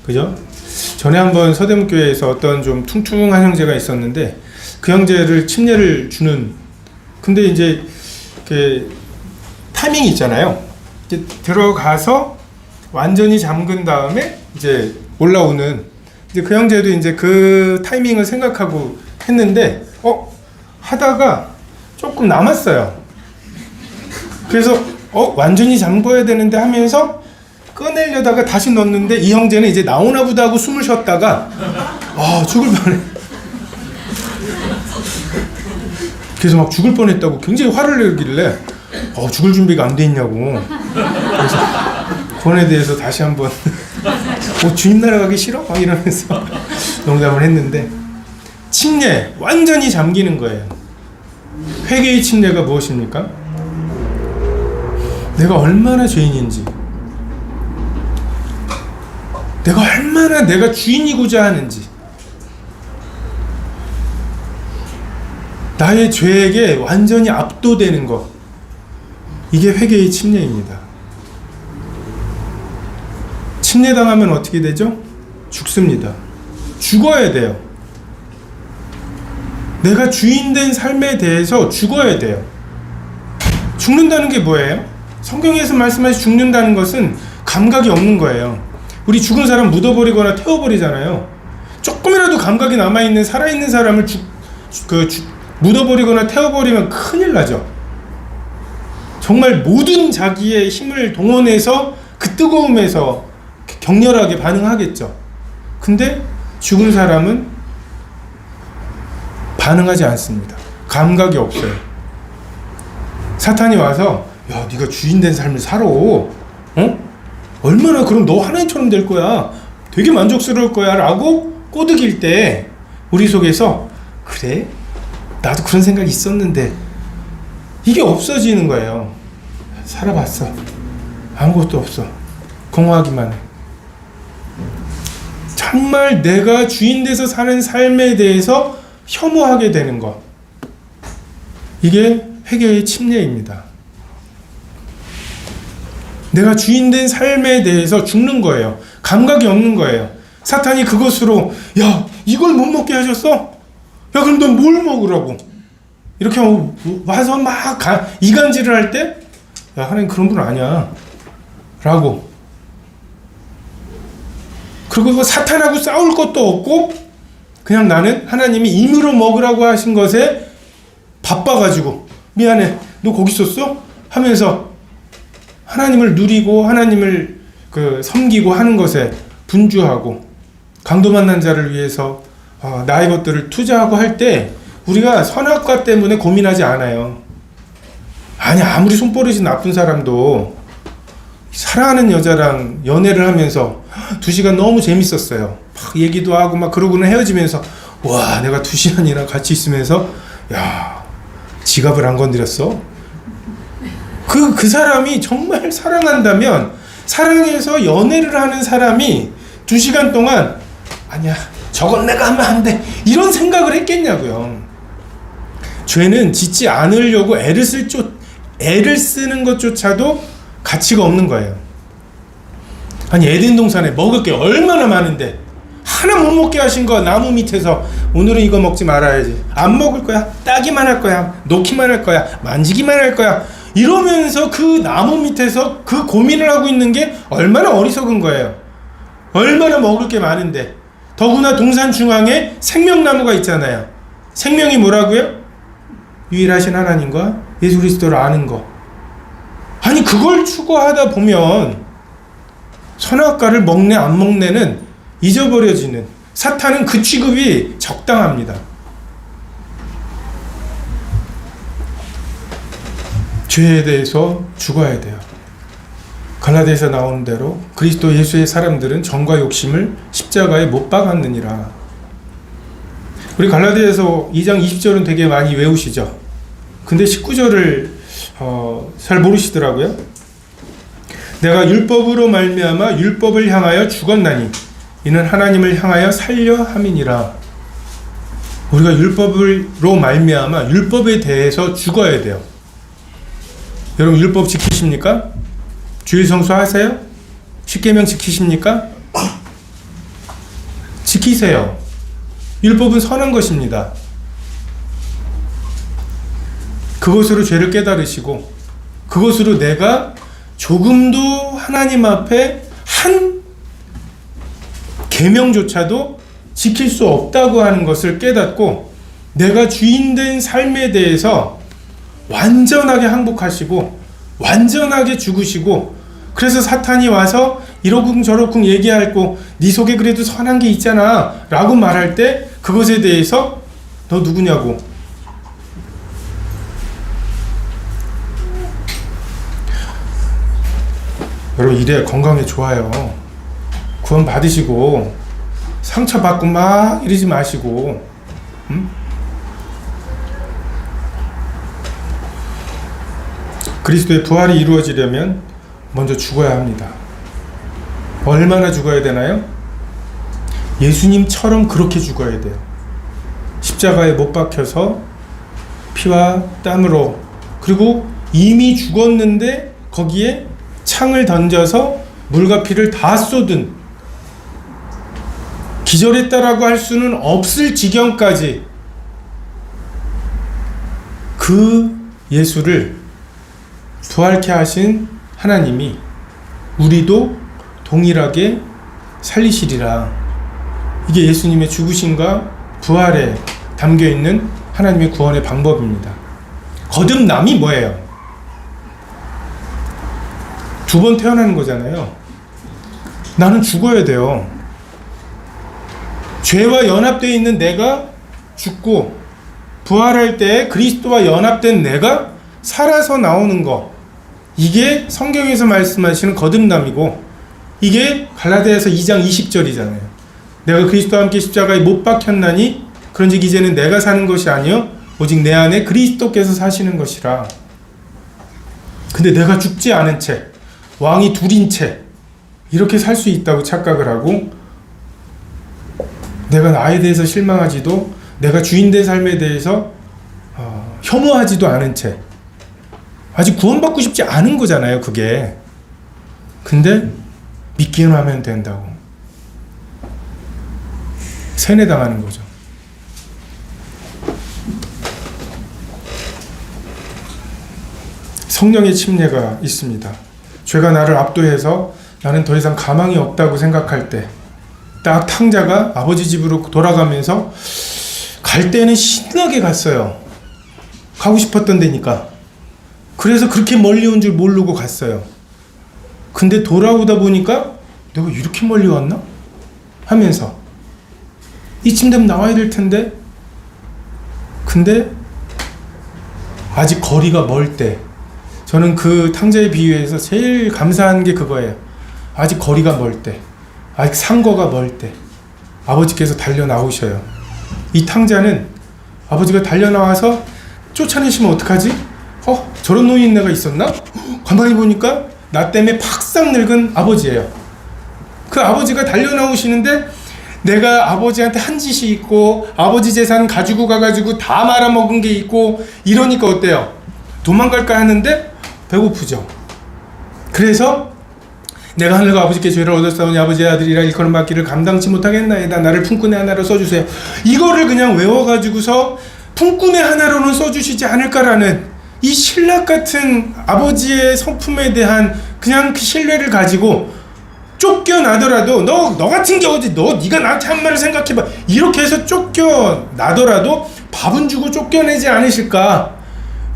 그죠? 전에 한번 서대문교회에서 어떤 좀 퉁퉁한 형제가 있었는데 그 형제를 침례를 주는, 근데 이제 그 타이밍이 있잖아요. 이제 들어가서 완전히 잠근 다음에 이제 올라오는, 이제 그 형제도 이제 그 타이밍을 생각하고 했는데 하다가 조금 남았어요. 그래서 완전히 잠궈야 되는데 하면서 꺼내려다가 다시 넣었는데 이 형제는 이제 나오나 보다 하고 숨을 쉬었다가 죽을 뻔해. 그래서 막 죽을 뻔했다고 굉장히 화를 내길래 죽을 준비가 안 돼 있냐고. 그래서 그거에 대해서 다시 한번 주인 날아가기 싫어? 막 이러면서 농담을 했는데, 침례 완전히 잠기는 거예요. 회개의 침례가 무엇입니까? 내가 얼마나 죄인인지, 내가 얼마나 내가 주인이고자 하는지, 나의 죄에게 완전히 압도되는 것, 이게 회개의 침례입니다. 침례당하면 어떻게 되죠? 죽습니다. 죽어야 돼요. 내가 주인된 삶에 대해서 죽어야 돼요. 죽는다는 게 뭐예요? 성경에서 말씀하신 죽는다는 것은 감각이 없는 거예요. 우리 죽은 사람 묻어버리거나 태워버리잖아요. 조금이라도 감각이 남아있는 살아있는 사람을 묻어버리거나 태워버리면 큰일 나죠. 정말 모든 자기의 힘을 동원해서 그 뜨거움에서 격렬하게 반응하겠죠. 근데 죽은 사람은 반응하지 않습니다. 감각이 없어요. 사탄이 와서 야, 네가 주인된 삶을 살아. 얼마나 그럼 너 하나님처럼 될 거야. 되게 만족스러울 거야 라고 꼬드길 때 우리 속에서 그래? 나도 그런 생각이 있었는데 이게 없어지는 거예요. 살아봤어. 아무것도 없어. 공허하기만 해. 정말 내가 주인 돼서 사는 삶에 대해서 혐오하게 되는 것. 이게 회개의 침례입니다. 내가 주인된 삶에 대해서 죽는 거예요. 감각이 없는 거예요. 사탄이 그것으로 야, 이걸 못 먹게 하셨어? 야, 그럼 넌 뭘 먹으라고? 이렇게 와서 막 이간질을 할 때 야, 하나님 그런 분 아니야 라고. 그리고 사탄하고 싸울 것도 없고 그냥 나는 하나님이 임의로 먹으라고 하신 것에 바빠가지고 미안해 너 거기 있었어? 하면서 하나님을 누리고 하나님을 섬기고 하는 것에 분주하고 강도 만난 자를 위해서 나의 것들을 투자하고 할 때 우리가 선악과 때문에 고민하지 않아요. 아니 아무리 손버릇이 나쁜 사람도 사랑하는 여자랑 연애를 하면서 2시간 너무 재밌었어요. 막 얘기도 하고 막 그러고는 헤어지면서 와 내가 2시간이나 같이 있으면서 야 지갑을 안 건드렸어? 그 사람이 정말 사랑한다면 사랑해서 연애를 하는 사람이 2시간 동안 아니야 저건 내가 하면 안 돼 이런 생각을 했겠냐고요. 죄는 짓지 않으려고 애를 쓰는 것조차도 가치가 없는 거예요. 아니 에덴 동산에 먹을 게 얼마나 많은데 하나 못 먹게 하신 거 나무 밑에서 오늘은 이거 먹지 말아야지 안 먹을 거야 따기만 할 거야 놓기만 할 거야 만지기만 할 거야 이러면서 그 나무 밑에서 그 고민을 하고 있는 게 얼마나 어리석은 거예요. 얼마나 먹을 게 많은데 더구나 동산 중앙에 생명나무가 있잖아요. 생명이 뭐라고요? 유일하신 하나님과 예수 그리스도를 아는 거. 아니 그걸 추구하다 보면 선악과를 먹네 안 먹네는 잊어버려지는 사탄은 그 취급이 적당합니다. 죄에 대해서 죽어야 돼요. 갈라디아에서 나오는 대로 그리스도 예수의 사람들은 정과 욕심을 십자가에 못 박았느니라. 우리 갈라디아에서 2장 20절은 되게 많이 외우시죠. 근데 19절을 잘 모르시더라고요. 내가 율법으로 말미암아 율법을 향하여 죽었나니 이는 하나님을 향하여 살려 함이니라. 우리가 율법으로 말미암아 율법에 대해서 죽어야 돼요. 여러분 율법 지키십니까? 주일 성수하세요? 십계명 지키십니까? 지키세요. 율법은 선한 것입니다. 그것으로 죄를 깨달으시고 그것으로 내가 조금도 하나님 앞에 한 계명조차도 지킬 수 없다고 하는 것을 깨닫고 내가 주인된 삶에 대해서 완전하게 항복하시고 완전하게 죽으시고 그래서 사탄이 와서 이러쿵 저러쿵 얘기하고 네 속에 그래도 선한 게 있잖아 라고 말할 때 그것에 대해서 너 누구냐고 여러분 이래야 건강에 좋아요. 구원 받으시고 상처받고 막 이러지 마시고 그리스도의 부활이 이루어지려면 먼저 죽어야 합니다. 얼마나 죽어야 되나요? 예수님처럼 그렇게 죽어야 돼요. 십자가에 못 박혀서 피와 땀으로 그리고 이미 죽었는데 거기에 창을 던져서 물과 피를 다 쏟은 기절했다라고 할 수는 없을 지경까지 그 예수를 부활케 하신 하나님이 우리도 동일하게 살리시리라. 이게 예수님의 죽으심과 부활에 담겨있는 하나님의 구원의 방법입니다. 거듭남이 뭐예요? 2번 태어나는 거잖아요. 나는 죽어야 돼요. 죄와 연합되어 있는 내가 죽고 부활할 때 그리스도와 연합된 내가 살아서 나오는 거, 이게 성경에서 말씀하시는 거듭남이고 이게 갈라디아서 2장 20절이잖아요. 내가 그리스도와 함께 십자가에 못 박혔나니 그런즉 이제는 내가 사는 것이 아니요 오직 내 안에 그리스도께서 사시는 것이라. 근데 내가 죽지 않은 채 왕이 둘인 채 이렇게 살 수 있다고 착각을 하고 내가 나에 대해서 실망하지도 내가 주인된 삶에 대해서 혐오하지도 않은 채 아직 구원받고 싶지 않은 거잖아요 그게. 근데 믿기만 하면 된다고 세뇌당하는 거죠. 성령의 침례가 있습니다. 죄가 나를 압도해서 나는 더 이상 가망이 없다고 생각할 때 딱 탕자가 아버지 집으로 돌아가면서 갈 때는 신나게 갔어요. 가고 싶었던 데니까. 그래서 그렇게 멀리 온 줄 모르고 갔어요. 근데 돌아오다 보니까 내가 이렇게 멀리 왔나? 하면서 이쯤 되면 나와야 될 텐데, 근데 아직 거리가 멀 때, 저는 그 탕자의 비유에서 제일 감사한 게 그거예요. 아직 거리가 멀 때, 아직 상거가 멀 때 아버지께서 달려 나오셔요. 이 탕자는 아버지가 달려 나와서 쫓아내시면 어떡하지? 저런 노인네가 있었나? 가만히 보니까 나 때문에 팍싹 늙은 아버지예요. 그 아버지가 달려 나오시는데 내가 아버지한테 한 짓이 있고 아버지 재산 가지고 가가지고 다 말아먹은 게 있고 이러니까 어때요? 도망갈까 하는데 배고프죠. 그래서 내가 하늘과 아버지께 죄를 얻었사오니 아버지의 아들이라 일컬음 받기를 감당치 못하겠나이다. 나를 품꾼의 하나로 써주세요. 이거를 그냥 외워가지고서 품꾼의 하나로는 써주시지 않을까라는 이 신락 같은 아버지의 성품에 대한 그냥 그 신뢰를 가지고 쫓겨나더라도 너 같은 게 어디 네가 나한테 한 말을 생각해봐 이렇게 해서 쫓겨나더라도 밥은 주고 쫓겨내지 않으실까,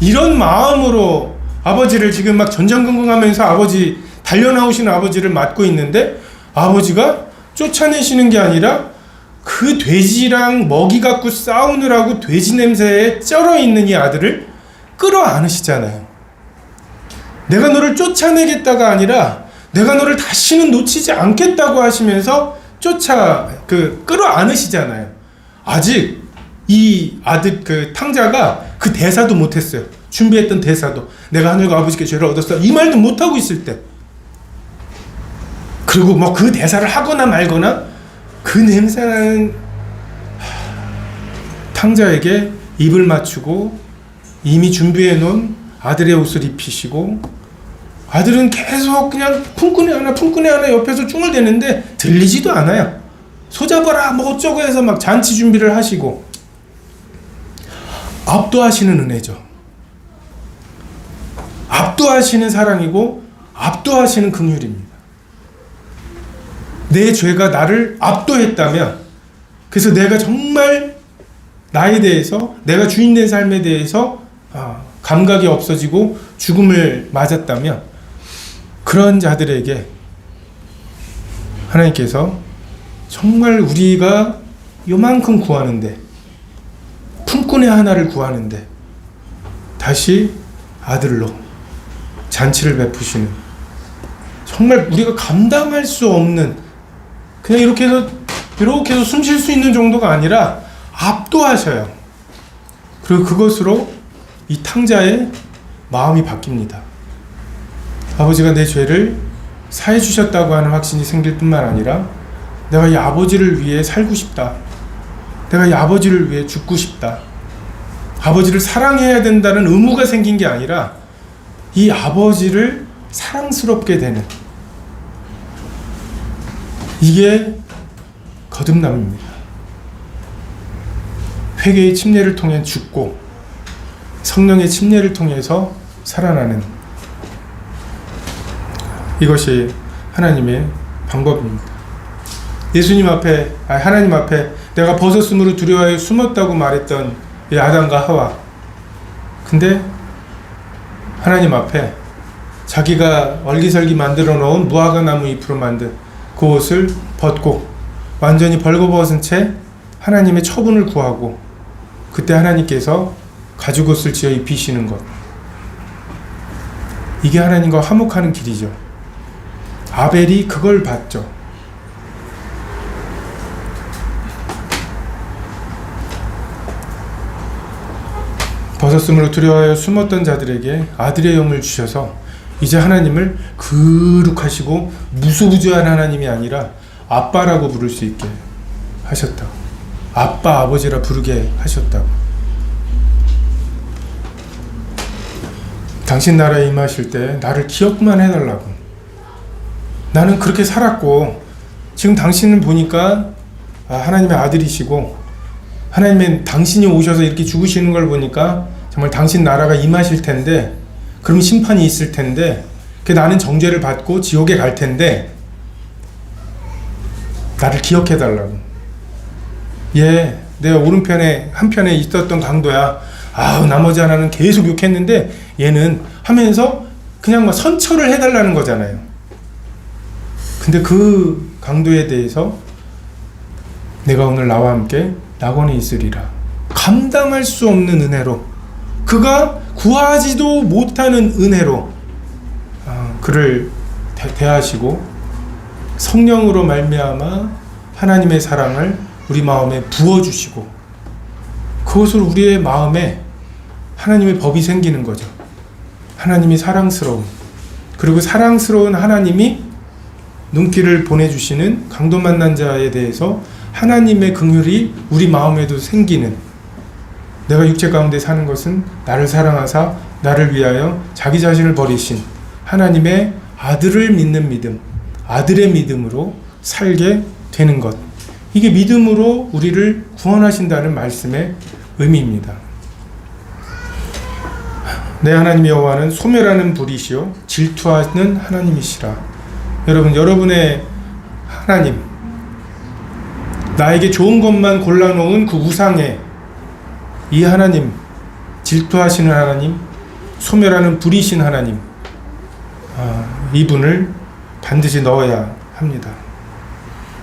이런 마음으로 아버지를 지금 막 전전긍긍하면서 아버지 달려나오시는 아버지를 맡고 있는데, 아버지가 쫓아내시는 게 아니라 그 돼지랑 먹이 갖고 싸우느라고 돼지 냄새에 쩔어 있는 이 아들을 끌어안으시잖아요. 내가 너를 쫓아내겠다가 아니라 내가 너를 다시는 놓치지 않겠다고 하시면서 끌어안으시잖아요. 아직 이 아들 그 탕자가 그 대사도 못했어요. 준비했던 대사도, 내가 하늘과 아버지께 죄를 얻었어 이 말도 못하고 있을 때, 그리고 뭐 그 대사를 하거나 말거나 그 냄새나는 탕자에게 입을 맞추고 이미 준비해 놓은 아들의 옷을 입히시고, 아들은 계속 그냥 품꾼이 하나 옆에서 쭝을대는데 들리지도 않아요. 소잡아라 뭐 어쩌고 해서 막 잔치 준비를 하시고, 압도하시는 은혜죠. 압도하시는 사랑이고 압도하시는 긍휼입니다. 내 죄가 나를 압도했다면, 그래서 내가 정말 나에 대해서, 내가 주인된 삶에 대해서 감각이 없어지고 죽음을 맞았다면, 그런 자들에게 하나님께서 정말 우리가 요만큼 구하는데, 품꾼의 하나를 구하는데 다시 아들로 잔치를 베푸시는, 정말 우리가 감당할 수 없는, 그냥 이렇게 해서 숨 쉴 수 있는 정도가 아니라 압도하셔요. 그리고 그것으로 이 탕자의 마음이 바뀝니다. 아버지가 내 죄를 사해 주셨다고 하는 확신이 생길 뿐만 아니라, 내가 이 아버지를 위해 살고 싶다, 내가 이 아버지를 위해 죽고 싶다, 아버지를 사랑해야 된다는 의무가 생긴 게 아니라 이 아버지를 사랑스럽게 되는, 이게 거듭남입니다. 회개의 침례를 통해 죽고 성령의 침례를 통해서 살아나는, 이것이 하나님의 방법입니다. 예수님 앞에, 하나님 앞에 내가 벗었으므로 두려워하여 숨었다고 말했던 이 아담과 하와, 근데 하나님 앞에 자기가 얼기설기 만들어 놓은 무화과 나무 잎으로 만든 그 옷을 벗고 완전히 벌거벗은 채 하나님의 처분을 구하고, 그때 하나님께서 가죽옷을 지어 입히시는 것, 이게 하나님과 화목하는 길이죠. 아벨이 그걸 봤죠. 벗었으므로 두려워하여 숨었던 자들에게 아들의 영을 주셔서 이제 하나님을 거룩하시고 무소부지한 하나님이 아니라 아빠라고 부를 수 있게 하셨다고, 아빠 아버지라 부르게 하셨다고. 당신 나라에 임하실 때 나를 기억만 해달라고. 나는 그렇게 살았고 지금 당신을 보니까 하나님의 아들이시고, 하나님의 당신이 오셔서 이렇게 죽으시는 걸 보니까 정말 당신 나라가 임하실 텐데, 그럼 심판이 있을 텐데, 나는 정죄를 받고 지옥에 갈 텐데, 나를 기억해달라고. 얘 내가 오른편에 한편에 있었던 강도야. 나머지 하나는 계속 욕했는데 얘는 하면서 그냥 막 선처를 해달라는 거잖아요. 근데 그 강도에 대해서 내가 오늘 나와 함께 낙원에 있으리라. 감당할 수 없는 은혜로, 그가 구하지도 못하는 은혜로 그를 대하시고 성령으로 말미암아 하나님의 사랑을 우리 마음에 부어주시고 그것으로 우리의 마음에 하나님의 법이 생기는 거죠. 하나님이 사랑스러운, 그리고 사랑스러운 하나님이 눈길을 보내주시는 강도 만난 자에 대해서 하나님의 긍휼이 우리 마음에도 생기는, 내가 육체 가운데 사는 것은 나를 사랑하사 나를 위하여 자기 자신을 버리신 하나님의 아들을 믿는 믿음, 아들의 믿음으로 살게 되는 것, 이게 믿음으로 우리를 구원하신다는 말씀의 의미입니다. 내 하나님 여호와는 소멸하는 불이시요 질투하는 하나님이시라. 여러분의 하나님, 나에게 좋은 것만 골라놓은 그 우상에 이 하나님, 질투하시는 하나님, 소멸하는 불이신 하나님, 이분을 반드시 넣어야 합니다.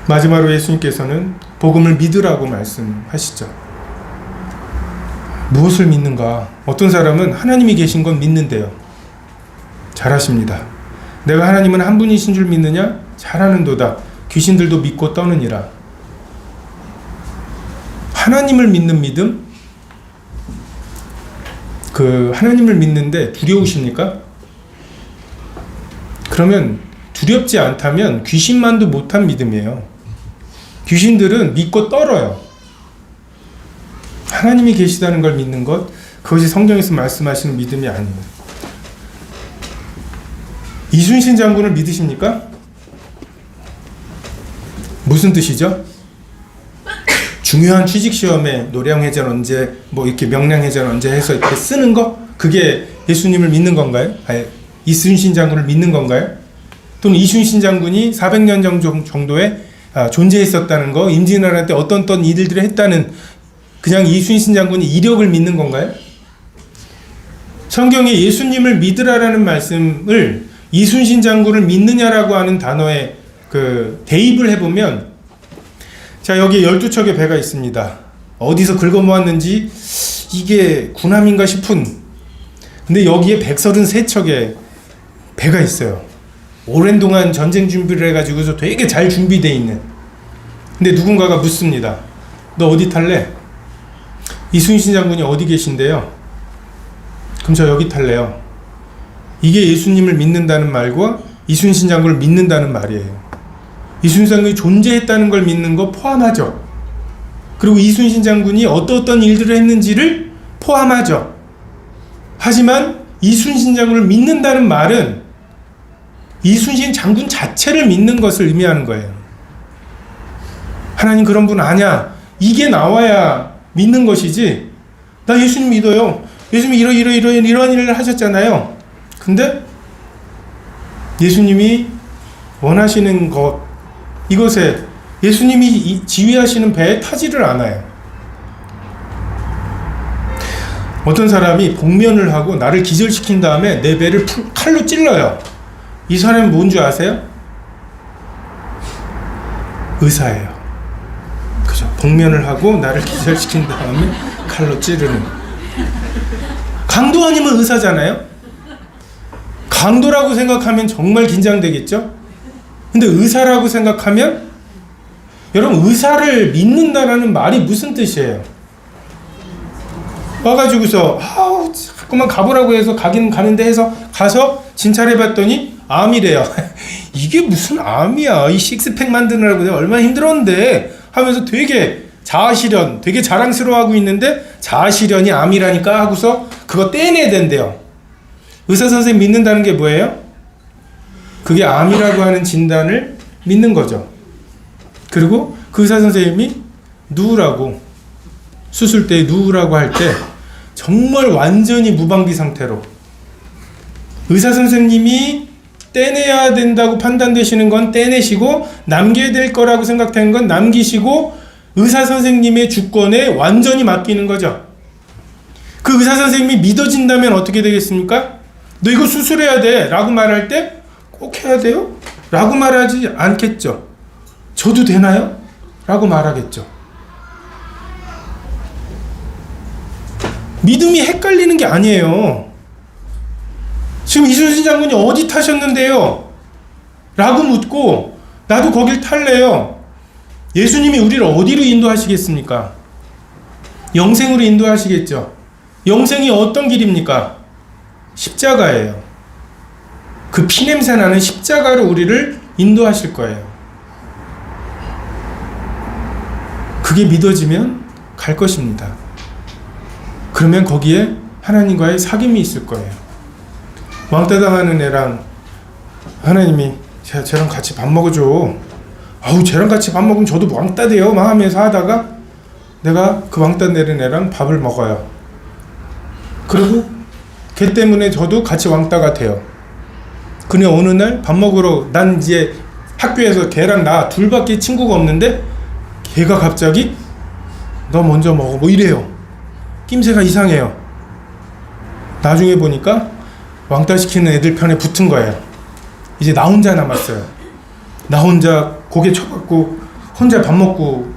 마지막으로 예수님께서는 복음을 믿으라고 말씀하시죠. 무엇을 믿는가? 어떤 사람은 하나님이 계신 건 믿는데요. 잘하십니다. 내가 하나님은 한 분이신 줄 믿느냐? 잘하는도다. 귀신들도 믿고 떠느니라. 하나님을 믿는 믿음? 하나님을 믿는데 두려우십니까? 그러면 두렵지 않다면 귀신만도 못한 믿음이에요. 귀신들은 믿고 떨어요. 하나님이 계시다는 걸 믿는 것, 그것이 성경에서 말씀하시는 믿음이 아니에요. 이순신 장군을 믿으십니까? 무슨 뜻이죠? 중요한 취직시험에 노량해전 언제, 이렇게 명량해전 언제 해서 이렇게 쓰는 거? 그게 예수님을 믿는 건가요? 이순신 장군을 믿는 건가요? 또는 이순신 장군이 400년 정도에 존재했었다는 거, 임진왜란 때 어떤 일들을 했다는, 그냥 이순신 장군이 이력을 믿는 건가요? 성경에 예수님을 믿으라라는 말씀을 이순신 장군을 믿느냐라고 하는 단어에 대입을 해보면, 자, 여기에 12척의 배가 있습니다. 어디서 긁어모았는지 이게 군함인가 싶은, 근데 여기에 133척의 배가 있어요. 오랜 동안 전쟁 준비를 해가지고서 되게 잘 준비되어 있는. 근데 누군가가 묻습니다. 너 어디 탈래? 이순신 장군이 어디 계신데요? 그럼 저 여기 탈래요. 이게 예수님을 믿는다는 말과 이순신 장군을 믿는다는 말이에요. 이순신 장군이 존재했다는 걸 믿는 거 포함하죠. 그리고 이순신 장군이 어떤 일들을 했는지를 포함하죠. 하지만 이순신 장군을 믿는다는 말은 이순신 장군 자체를 믿는 것을 의미하는 거예요. 하나님 그런 분 아냐? 이게 나와야 믿는 것이지, 나 예수님 믿어요. 예수님이 이러한 일을 하셨잖아요. 근데 예수님이 원하시는 것, 이것에 예수님이 지휘하시는 배에 타지를 않아요. 어떤 사람이 복면을 하고 나를 기절시킨 다음에 내 배를 칼로 찔러요. 이 사람은 뭔 줄 아세요? 의사예요. 그죠? 복면을 하고 나를 기절시킨 다음에 칼로 찌르는. 강도 아니면 의사잖아요? 강도라고 생각하면 정말 긴장되겠죠? 근데 의사라고 생각하면, 여러분, 의사를 믿는다라는 말이 무슨 뜻이에요? 와가지고서 자꾸만 가보라고 해서 가긴 가는데 해서 가서 진찰해봤더니 암이래요. 이게 무슨 암이야? 이 식스팩 만드느라고 내가 얼마나 힘들었는데 하면서 되게 자아실현, 되게 자랑스러워하고 있는데 자아실현이 암이라니까 하고서 그거 떼내야 된대요. 의사 선생님 믿는다는 게 뭐예요? 그게 암이라고 하는 진단을 믿는 거죠. 그리고 그 의사 선생님이 누우라고, 수술대에 누우라고 할 때 정말 완전히 무방비 상태로 의사 선생님이 떼내야 된다고 판단되시는 건 떼내시고, 남겨야 될 거라고 생각되는 건 남기시고, 의사 선생님의 주권에 완전히 맡기는 거죠. 그 의사 선생님이 믿어진다면 어떻게 되겠습니까? 너 이거 수술해야 돼 라고 말할 때 꼭 해야 돼요? 라고 말하지 않겠죠. 저도 되나요? 라고 말하겠죠. 믿음이 헷갈리는 게 아니에요. 지금 이순신 장군이 어디 타셨는데요? 라고 묻고 나도 거길 탈래요. 예수님이 우리를 어디로 인도하시겠습니까? 영생으로 인도하시겠죠. 영생이 어떤 길입니까? 십자가예요. 그 피냄새 나는 십자가로 우리를 인도하실 거예요. 그게 믿어지면 갈 것입니다. 그러면 거기에 하나님과의 사귐이 있을 거예요. 왕따 당하는 애랑 하나님이 쟤랑 같이 밥 먹어줘. 아우, 쟤랑 같이 밥 먹으면 저도 왕따 돼요 막 하면서 하다가 내가 그 왕따 내린 애랑 밥을 먹어요. 그리고 걔 때문에 저도 같이 왕따가 돼요. 근데 어느 날 밥 먹으러, 난 이제 학교에서 걔랑 나 둘밖에 친구가 없는데 걔가 갑자기 너 먼저 먹어 뭐 이래요. 낌새가 이상해요. 나중에 보니까 왕따 시키는 애들 편에 붙은 거예요. 이제 나 혼자 남았어요. 나 혼자 고개 쳐갖고 혼자 밥 먹고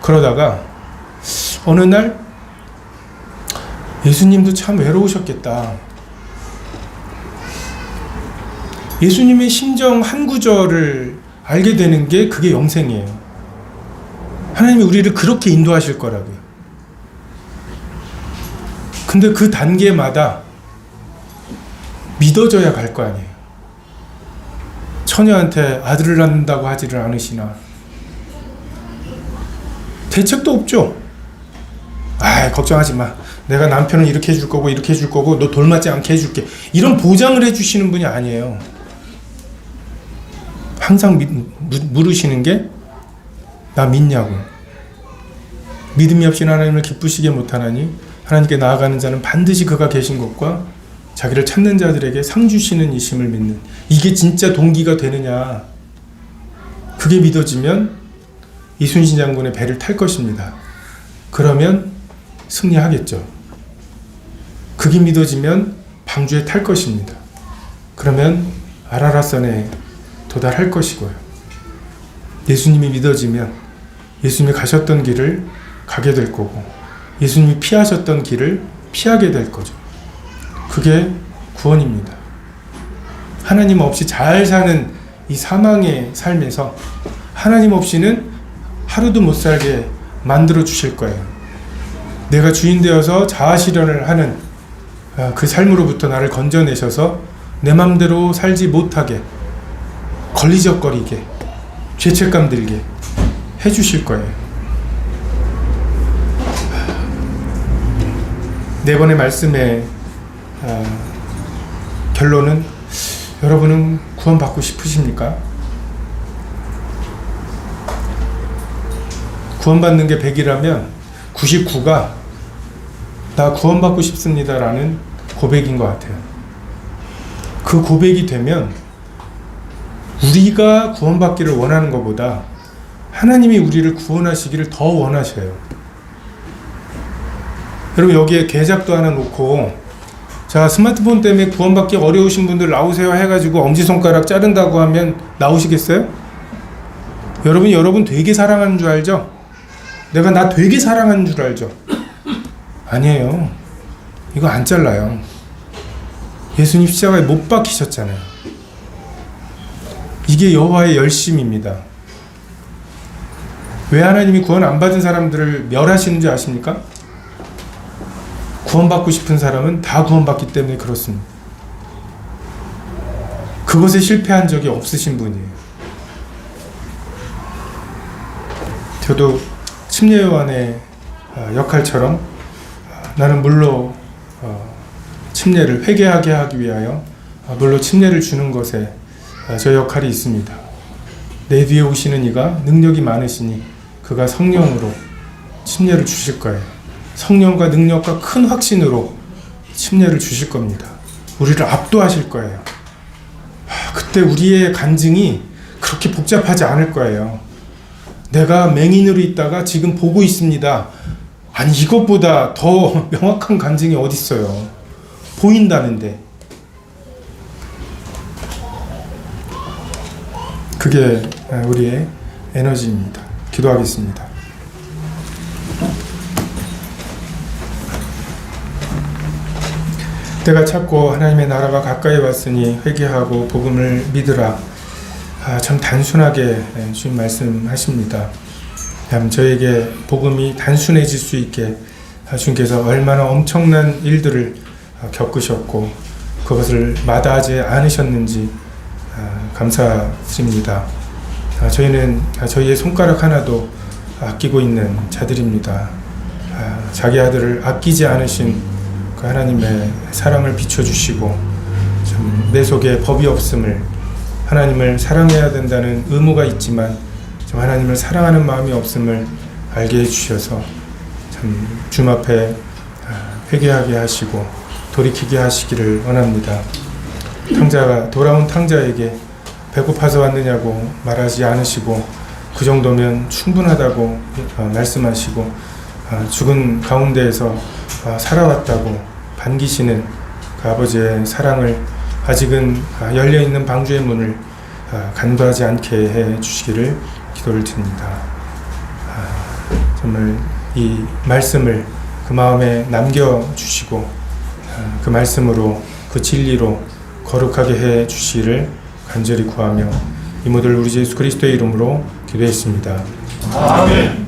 그러다가 어느 날 예수님도 참 외로우셨겠다. 예수님의 심정 한 구절을 알게 되는 게 그게 영생이에요. 하나님이 우리를 그렇게 인도하실 거라고요. 근데 그 단계마다 믿어져야 갈 거 아니에요. 처녀한테 아들을 낳는다고 하지를 않으시나. 대책도 없죠. 아, 걱정하지 마. 내가 남편은 이렇게 해줄 거고 이렇게 해줄 거고 너 돌 맞지 않게 해줄게. 이런 보장을 해주시는 분이 아니에요. 항상 물으시는 게 나 믿냐고. 믿음이 없이는 하나님을 기쁘시게 못하나니 하나님께 나아가는 자는 반드시 그가 계신 것과 자기를 찾는 자들에게 상 주시는 이심을 믿는, 이게 진짜 동기가 되느냐. 그게 믿어지면 이순신 장군의 배를 탈 것입니다. 그러면 승리하겠죠. 그게 믿어지면 방주에 탈 것입니다. 그러면 아라라산에 도달할 것이고요. 예수님이 믿어지면 예수님이 가셨던 길을 가게 될 거고 예수님이 피하셨던 길을 피하게 될 거죠. 그게 구원입니다. 하나님 없이 잘 사는 이 사망의 삶에서 하나님 없이는 하루도 못 살게 만들어 주실 거예요. 내가 주인 되어서 자아실현을 하는 그 삶으로부터 나를 건져내셔서 내 맘대로 살지 못하게, 걸리적거리게, 죄책감 들게 해주실 거예요. 네 번의 말씀의 결론은, 여러분은 구원받고 싶으십니까? 구원받는 게 100이라면 99가 나 구원받고 싶습니다 라는 고백인 것 같아요. 그 고백이 되면 우리가 구원받기를 원하는 것보다 하나님이 우리를 구원하시기를 더 원하셔요. 여러분, 여기에 계작도 하나 놓고, 자, 스마트폰 때문에 구원받기 어려우신 분들 나오세요 해가지고 엄지손가락 자른다고 하면 나오시겠어요? 여러분 되게 사랑하는 줄 알죠? 내가 나 되게 사랑하는 줄 알죠? 아니에요. 이거 안 잘라요. 예수님 십자가에 못 박히셨잖아요. 이게 여호와의 열심입니다. 왜 하나님이 구원 안 받은 사람들을 멸하시는 줄 아십니까? 구원받고 싶은 사람은 다 구원받기 때문에 그렇습니다. 그것에 실패한 적이 없으신 분이에요. 저도 침례요한의 역할처럼 나는 물로 침례를 회개하게 하기 위하여 물로 침례를 주는 것에 저 역할이 있습니다. 내 뒤에 오시는 이가 능력이 많으시니 그가 성령으로 침례를 주실 거예요. 성령과 능력과 큰 확신으로 침례를 주실 겁니다. 우리를 압도하실 거예요. 그때 우리의 간증이 그렇게 복잡하지 않을 거예요. 내가 맹인으로 있다가 지금 보고 있습니다. 아니, 이것보다 더 명확한 간증이 어디 있어요. 보인다는데. 그게 우리의 에너지입니다. 기도하겠습니다. 때가 찼고 하나님의 나라가 가까이 왔으니 회개하고 복음을 믿으라. 참 단순하게 주님 말씀하십니다. 저에게 복음이 단순해질 수 있게 주님께서 얼마나 엄청난 일들을 겪으셨고 그것을 마다하지 않으셨는지 감사드립니다. 저희는 저희의 손가락 하나도 아끼고 있는 자들입니다. 자기 아들을 아끼지 않으신 그 하나님의 사랑을 비춰주시고 참 내 속에 법이 없음을, 하나님을 사랑해야 된다는 의무가 있지만 참 하나님을 사랑하는 마음이 없음을 알게 해주셔서 참 주님 앞에 회개하게 하시고 돌이키게 하시기를 원합니다. 돌아온 탕자에게 배고파서 왔느냐고 말하지 않으시고 그 정도면 충분하다고 말씀하시고 죽은 가운데에서 살아왔다고 반기시는 그 아버지의 사랑을 아직은 열려있는 방주의 문을 간과하지 않게 해 주시기를 기도를 드립니다. 정말 이 말씀을 그 마음에 남겨주시고 그 말씀으로 그 진리로 거룩하게 해 주시기를 간절히 구하며 이 모든 우리 예수 그리스도의 이름으로 기도했습니다. 아멘.